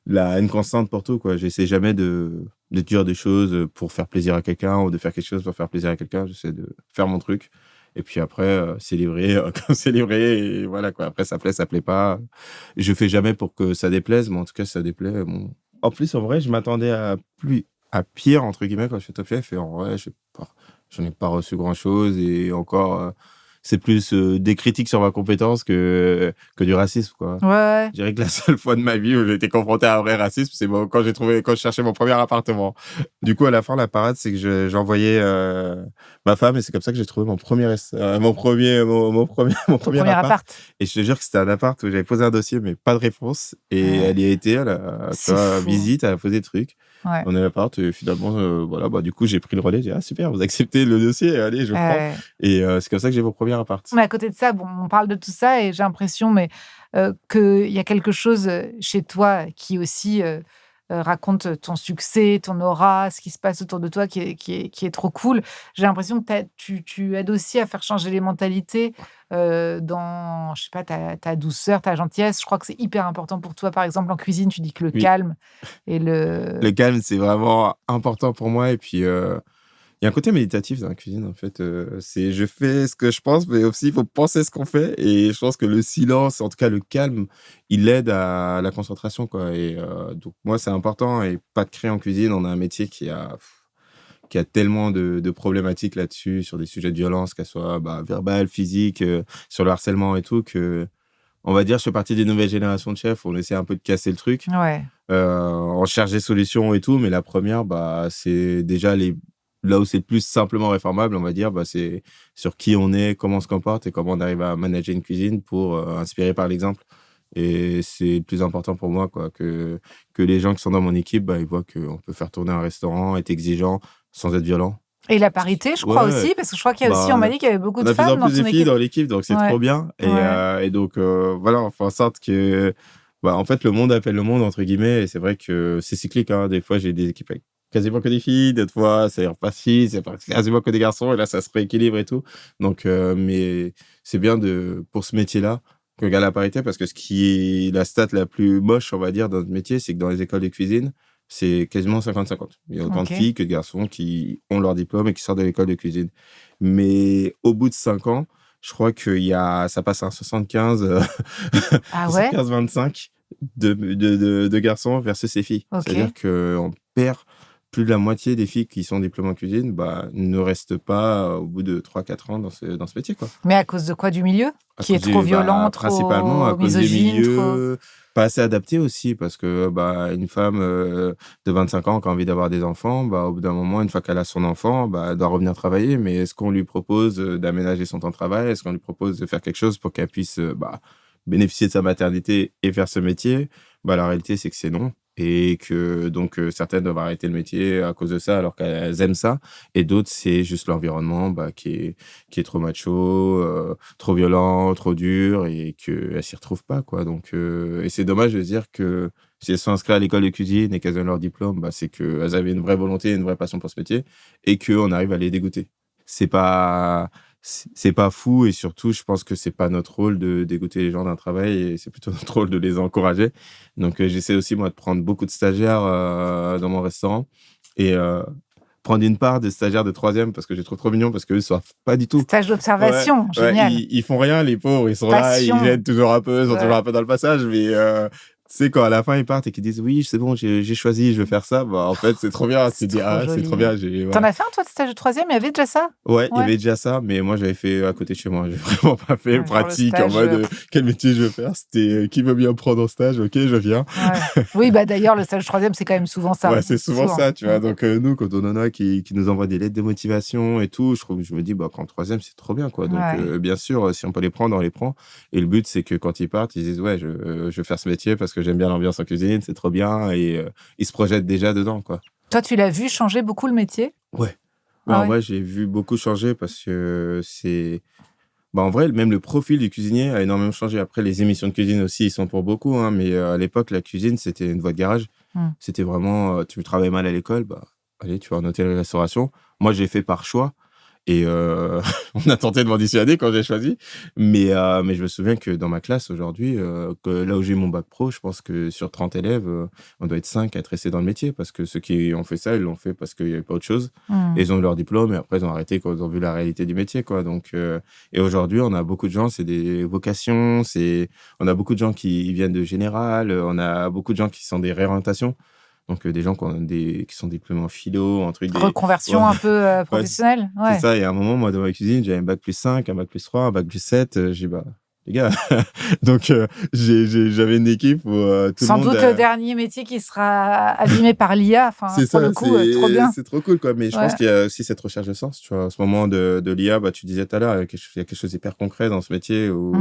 une constante pour tout, quoi. J'essaie jamais de dire des choses pour faire plaisir à quelqu'un ou de faire quelque chose pour faire plaisir à quelqu'un. J'essaie de faire mon truc. Et puis après, c'est livré quand c'est livré. Et voilà, quoi. Après, ça plaît pas. Je fais jamais pour que ça déplaise, mais en tout cas, ça déplaît. Bon. En plus, en vrai, je m'attendais à pire, entre guillemets, quand je fais Top Chef. Et en vrai, j'en ai pas reçu grand-chose. Et encore, c'est plus des critiques sur ma compétence que du racisme, quoi. Ouais. Je dirais que la seule fois de ma vie où j'ai été confronté à un vrai racisme, c'est quand je cherchais mon premier appartement. Du coup, à la fin, la parade, c'est que j'envoyais ma femme et c'est comme ça que j'ai trouvé mon premier appart. Et je te jure que c'était un appart où j'avais posé un dossier, mais pas de réponse. Et elle y a été, visite, elle a posé des trucs. Ouais. On est à l'appart et finalement, voilà, bah, du coup, j'ai pris le relais. J'ai dit, ah, super, vous acceptez le dossier, allez, je prends. Et c'est comme ça que j'ai mon premier appart. Mais à côté de ça, bon, on parle de tout ça et j'ai l'impression qu'il y a quelque chose chez toi qui aussi raconte ton succès, ton aura, ce qui se passe autour de toi qui est trop cool. J'ai l'impression que tu aides aussi à faire changer les mentalités dans, je sais pas, ta douceur, ta gentillesse. Je crois que c'est hyper important pour toi. Par exemple, en cuisine, tu dis que le calme et Le calme, c'est vraiment important pour moi. Et puis, il y a un côté méditatif dans la cuisine, en fait. Je fais ce que je pense, mais aussi, il faut penser ce qu'on fait. Et je pense que le silence, en tout cas le calme, il aide à la concentration, quoi. Et donc, moi, c'est important. Et pas de créer en cuisine. On a un métier qui a tellement de problématiques là-dessus, sur des sujets de violence, qu'elles soient verbales, physiques, sur le harcèlement et tout, que, on va dire, je fais partie des nouvelles générations de chefs. On essaie un peu de casser le truc. Ouais. On cherche des solutions et tout. Mais la première, c'est déjà là où c'est le plus simplement réformable, on va dire, c'est sur qui on est, comment on se comporte et comment on arrive à manager une cuisine pour inspirer par l'exemple. Et c'est le plus important pour moi, quoi, que les gens qui sont dans mon équipe, ils voient qu'on peut faire tourner un restaurant, être exigeant sans être violent. Et la parité, je crois aussi, parce que je crois qu'il y a aussi, on m'a dit qu'il y avait beaucoup de femmes dans ton équipe. On a de plus en plus de filles dans l'équipe, donc c'est trop bien. Et donc, voilà, on fait en sorte que, en fait, le monde appelle le monde, entre guillemets, et c'est vrai que c'est cyclique, hein. Des fois, j'ai des équipes avec quasiment que des filles, d'autres fois, c'est repasse filles, c'est quasiment que des garçons, et là, ça se rééquilibre et tout. Donc, mais c'est bien pour ce métier-là, qu'on regarde la parité, parce que ce qui est la stat la plus moche, on va dire, dans notre métier, c'est que dans les écoles de cuisine, c'est quasiment 50-50. Il y a autant de filles que de garçons qui ont leur diplôme et qui sortent de l'école de cuisine. Mais au bout de 5 ans, je crois que ça passe à 75, 75-25 de garçons versus ces filles. C'est-à-dire qu'on perd plus de la moitié des filles qui sont diplômées en cuisine ne restent pas au bout de 3-4 ans dans ce métier, quoi. Mais à cause de quoi? Du milieu? À Qui est cause trop violent, principalement à trop cause des misogyne, trop... milieux, pas assez adaptés aussi, parce que une femme de 25 ans qui a envie d'avoir des enfants, au bout d'un moment, une fois qu'elle a son enfant, elle doit revenir travailler. Mais est-ce qu'on lui propose d'aménager son temps de travail? Est-ce qu'on lui propose de faire quelque chose pour qu'elle puisse bénéficier de sa maternité et faire ce métier? La réalité, c'est que c'est non. Et que donc certaines doivent arrêter le métier à cause de ça alors qu'elles aiment ça, et d'autres c'est juste l'environnement qui est trop macho, trop violent, trop dur, et qu'elles s'y retrouvent pas, quoi. Donc et c'est dommage de dire que si elles sont inscrites à l'école de cuisine et qu'elles ont leur diplôme, c'est qu'elles avaient une vraie volonté, une vraie passion pour ce métier, et qu'on arrive à les dégoûter. C'est pas fou, et surtout, je pense que c'est pas notre rôle de dégoûter les gens d'un travail, et c'est plutôt notre rôle de les encourager. Donc, j'essaie aussi, moi, de prendre beaucoup de stagiaires dans mon restaurant, et prendre une part de stagiaires de 3e, parce que j'ai trop mignon, parce qu'eux ne savent pas du tout. Stage d'observation, génial. Ils font rien, les pauvres, ils sont Passion. là, ils aident toujours un peu, ils sont toujours un peu dans le passage, mais... tu sais, quand à la fin ils partent et qu'ils disent oui, c'est bon, j'ai choisi, je veux faire ça, en fait, c'est trop bien. Tu te dis, c'est trop bien. T'en as fait un, toi, de stage de 3e? Il y avait déjà ça? Ouais, il y avait déjà ça, mais moi, j'avais fait à côté de chez moi. J'ai vraiment pas fait pratique en mode quel métier je veux faire. C'était qui veut bien prendre en stage, ok, je viens. Ouais. Oui, d'ailleurs, le stage de 3e, c'est quand même souvent ça. Ouais, c'est souvent ça, tu vois. Donc, nous, quand on en a qui nous envoient des lettres de motivation et tout, je me dis, qu'en 3e, c'est trop bien, quoi. Donc, bien sûr, si on peut les prendre, on les prend. Et le but, c'est que quand ils partent, ils disent, ouais, je veux faire ce métier parce que j'aime bien l'ambiance en cuisine, c'est trop bien, et ils se projettent déjà dedans, quoi. Toi, tu l'as vu changer beaucoup le métier? Ouais. En vrai, j'ai vu beaucoup changer parce que c'est... en vrai, même le profil du cuisinier a énormément changé. Après, les émissions de cuisine aussi, ils sont pour beaucoup, hein, mais à l'époque, la cuisine, c'était une voie de garage. C'était vraiment, tu travaillais mal à l'école, allez, tu vas en hôtellerie-restauration. Moi, j'ai fait par choix. Et on a tenté de m'en dissuader quand j'ai choisi. Mais je me souviens que dans ma classe aujourd'hui, là où j'ai eu mon bac pro, je pense que sur 30 élèves, on doit être 5 à être restés dans le métier, parce que ceux qui ont fait ça, ils l'ont fait parce qu'il n'y avait pas autre chose. Et ils ont eu leur diplôme, et après, ils ont arrêté quand ils ont vu la réalité du métier, quoi. Donc, et aujourd'hui, on a beaucoup de gens, c'est des vocations, on a beaucoup de gens qui viennent de général, on a beaucoup de gens qui sont des réorientations. Donc, des gens qui sont diplômés en philo, en truc... Reconversion un peu professionnelle. Ouais. C'est ça, et à un moment, moi, dans ma cuisine, j'avais un bac plus 5, un bac plus 3, un bac plus 7. J'ai dit, les gars... Donc, j'avais une équipe où tout le monde... Sans doute le dernier métier qui sera abîmé par l'IA. C'est ça, le coup, trop bien. C'est trop cool, quoi. Mais je pense qu'il y a aussi cette recherche de sens. Tu vois, en ce moment de l'IA, tu disais tout à l'heure, il y a quelque chose d'hyper concret dans ce métier où...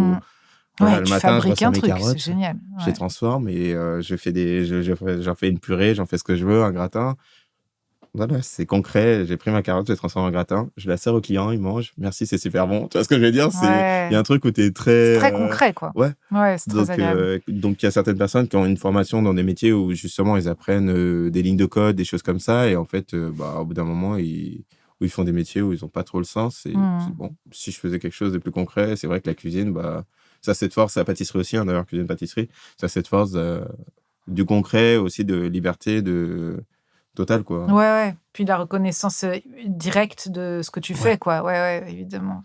Voilà, le matin, je ressors mes truc, carottes, c'est génial. Je les transforme, et j'en fais une purée, j'en fais ce que je veux, un gratin. Voilà, c'est concret. J'ai pris ma carotte, je l'ai transformée en gratin, je la sers au client, il mange. Merci, c'est super bon. Tu vois ce que je veux dire? Il y a un truc où tu es très... C'est très concret, quoi. Ouais, c'est très agréable. Donc, il y a certaines personnes qui ont une formation dans des métiers où, justement, ils apprennent des lignes de code, des choses comme ça. Et en fait, au bout d'un moment, où ils font des métiers où ils n'ont pas trop le sens. Et c'est bon, si je faisais quelque chose de plus concret, c'est vrai que la cuisine, ça a cette force, la pâtisserie aussi, d'ailleurs, cuisine-pâtisserie, ça a cette force du concret, aussi de liberté totale, quoi. Ouais. Puis la reconnaissance directe de ce que tu fais, quoi. Ouais, évidemment.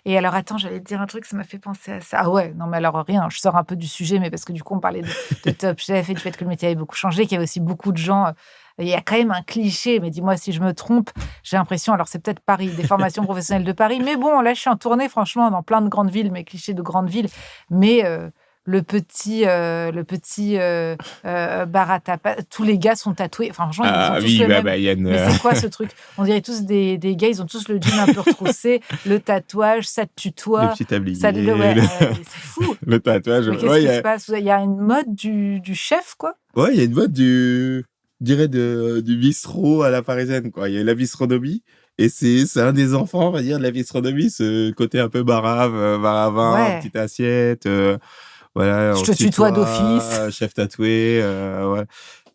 Et alors, attends, j'allais te dire un truc, ça m'a fait penser à ça. Ah ouais, non, mais alors rien, je sors un peu du sujet, mais parce que du coup, on parlait de Top Chef et du fait que le métier avait beaucoup changé, qu'il y avait aussi beaucoup de gens... Il y a quand même un cliché, mais dis-moi si je me trompe, j'ai l'impression, alors c'est peut-être Paris, des formations professionnelles de Paris, mais bon, là je suis en tournée franchement dans plein de grandes villes, mais clichés de grandes villes, mais le petit bar à tapas, tous les gars sont tatoués, enfin franchement ils ont tous le même. Mais c'est quoi ce truc? On dirait tous des gars, ils ont tous le jean un peu retroussé, le tatouage, ça te tutoie. Le petit tablier. C'est fou. Le tatouage. Mais qu'est-ce qui se passe? Il y a une mode du chef, quoi? Ouais, il y a une mode je dirais du bistrot à la parisienne, quoi. Il y a la bistronomie, et c'est un des enfants, on va dire, de la bistronomie, ce côté un peu bar à vin, petite assiette, voilà. Je te tutoie d'office. Chef tatoué, ouais.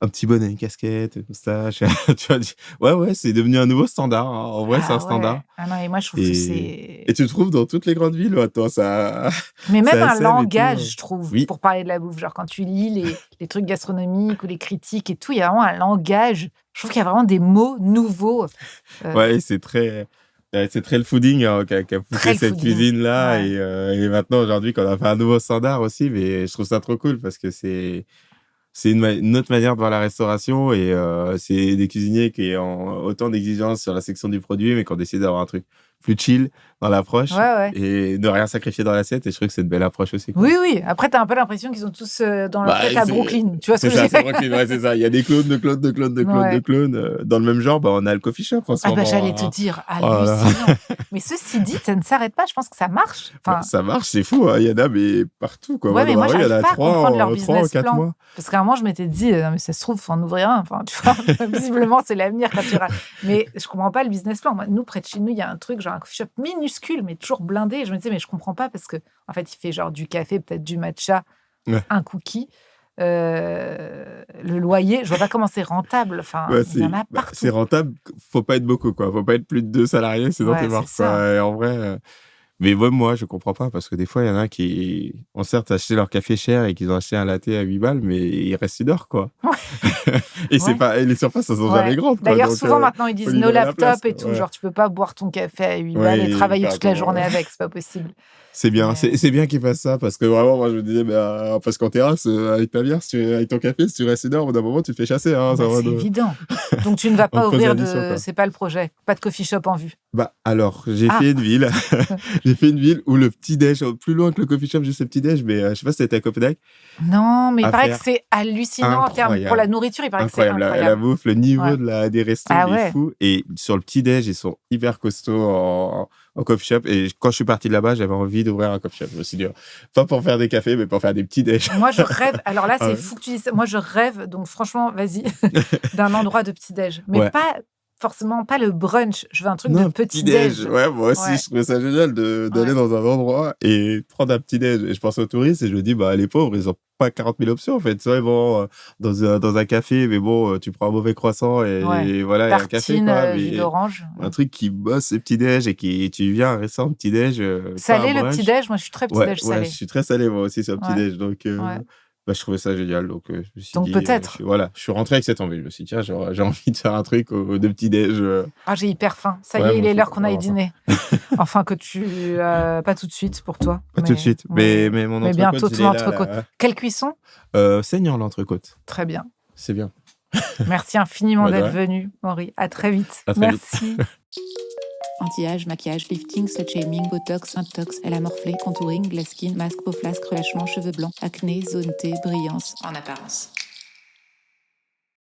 Un petit bonnet, une casquette, une moustache. Tu vois, ouais, c'est devenu un nouveau standard, hein. En vrai, c'est un standard. Ah non, et moi, je trouve que c'est... Et tu le trouves dans toutes les grandes villes, toi, ça... Mais même un langage, je trouve, pour parler de la bouffe. Genre, quand tu lis les trucs gastronomiques ou les critiques et tout, il y a vraiment un langage. Je trouve qu'il y a vraiment des mots nouveaux. Ouais, c'est très le fooding, hein, qui a poussé cette cuisine-là. Ouais. Et maintenant, aujourd'hui, qu'on a fait un nouveau standard aussi, mais je trouve ça trop cool parce que c'est c'est une autre manière de voir la restauration et c'est des cuisiniers qui ont autant d'exigences sur la section du produit, mais qui ont décidé d'avoir un truc plus chill dans l'approche et de rien sacrifier dans l'assiette. Et je trouve que c'est une belle approche aussi, quoi. Oui. Après, t'as un peu l'impression qu'ils sont tous dans leur tête à Brooklyn. Tu vois ce que je veux C'est dire? Brooklyn, c'est ça. Il y a des clones de clones, de clones, de clones, de clones. Dans le même genre, on a le coffee shop en ce moment. J'allais te dire, hallucinant. Mais ceci dit, ça ne s'arrête pas. Je pense que ça marche. Enfin... Ça marche, c'est fou. Il y en a, mais partout, quoi. Ouais, mais moi, j'arrive pas à comprendre leur 3 business ou 4 plan. mois. Parce qu'à un moment, je m'étais dit, mais ça se trouve, faut en ouvrir un. Enfin, tu vois, visiblement, c'est l'avenir quand tu Mais je comprends pas le business plan. Moi, nous, près de chez nous, il y a un truc, genre un coffee shop minuscule, mais toujours blindé. Et je me disais, mais je comprends pas parce que, en fait, il fait genre du café, peut-être du matcha, un cookie. Le loyer, je vois pas comment c'est rentable. Enfin, il y en a partout. C'est rentable, faut pas être beaucoup, quoi. Faut pas être plus de 2 salariés, sinon t'es mort, quoi. Et en vrai. Mais moi, je comprends pas parce que des fois, il y en a qui ont certes acheté leur café cher et qu'ils ont acheté un latte à 8 balles, mais ils restent une heure, quoi. Et c'est pas, et les surfaces, elles sont jamais grandes, quoi. D'ailleurs, donc, souvent, maintenant, ils disent no laptop et tout. Genre, tu peux pas boire ton café à 8 balles et travailler toute la journée avec. C'est pas possible. C'est bien, c'est bien qu'ils fassent ça parce que vraiment, moi, je me disais, parce qu'en terrasse, avec ta bière, avec ton café, si tu restes une heure, au bout d'un moment, tu te fais chasser, hein. C'est évident. Donc, tu ne vas pas ouvrir c'est pas le projet. Pas de coffee shop en vue. Alors, j'ai fait une ville. J'ai fait une ville où le petit-déj, plus loin que le coffee shop, juste le petit-déj, mais je sais pas si t'étais à Copenhague. Non, mais il paraît que c'est hallucinant en termes pour la nourriture. Il paraît que c'est incroyable. La bouffe, le niveau des restos, il est fou. Et sur le petit-déj, ils sont hyper costauds en coffee shop. Et quand je suis parti de là-bas, j'avais envie d'ouvrir un coffee shop. Je me suis dit, pas pour faire des cafés, mais pour faire des petits-déj. Moi, je rêve. Alors là, c'est fou que tu dises ça. Moi, je rêve, donc franchement, vas-y, d'un endroit de petit-déj. Mais pas forcément pas le brunch, je veux un truc de petit-déj. Ouais, moi aussi, je trouvais ça génial d'aller dans un endroit et prendre un petit-déj. Et je pense aux touristes et je me dis, les pauvres, ils ont pas 40 000 options, en fait. Soit ils vont dans un café, mais bon, tu prends un mauvais croissant et voilà, tartine, et un café, quoi. jus d'orange. Un truc qui bosse le petit-déj et tu viens à un récent petit-déj. Salé, le petit-déj, moi, je suis très petit-déj salé. Ouais, je suis très salé, moi aussi, sur le petit-déj. Donc, je trouvais ça génial. Donc, je me suis dit, peut-être. Je suis rentré avec cette envie. Je me suis dit, tiens, j'ai envie de faire un truc de petit-déj. J'ai hyper faim. Ça y est, il est l'heure qu'on aille dîner. Enfin, que tu... pas tout de suite pour toi. Pas tout de suite. Mais mon entrecôte, bientôt ton entrecôte. Quelle cuisson? Saignant, l'entrecôte. Très bien. C'est bien. Merci infiniment d'être venu, Henri. À très vite. Merci. Anti-âge, maquillage, lifting, slut-shaming, botox, intox, elle a morflé, contouring, glass skin, masque, peau flasque, relâchement, cheveux blancs, acné, zone T, brillance, en apparence.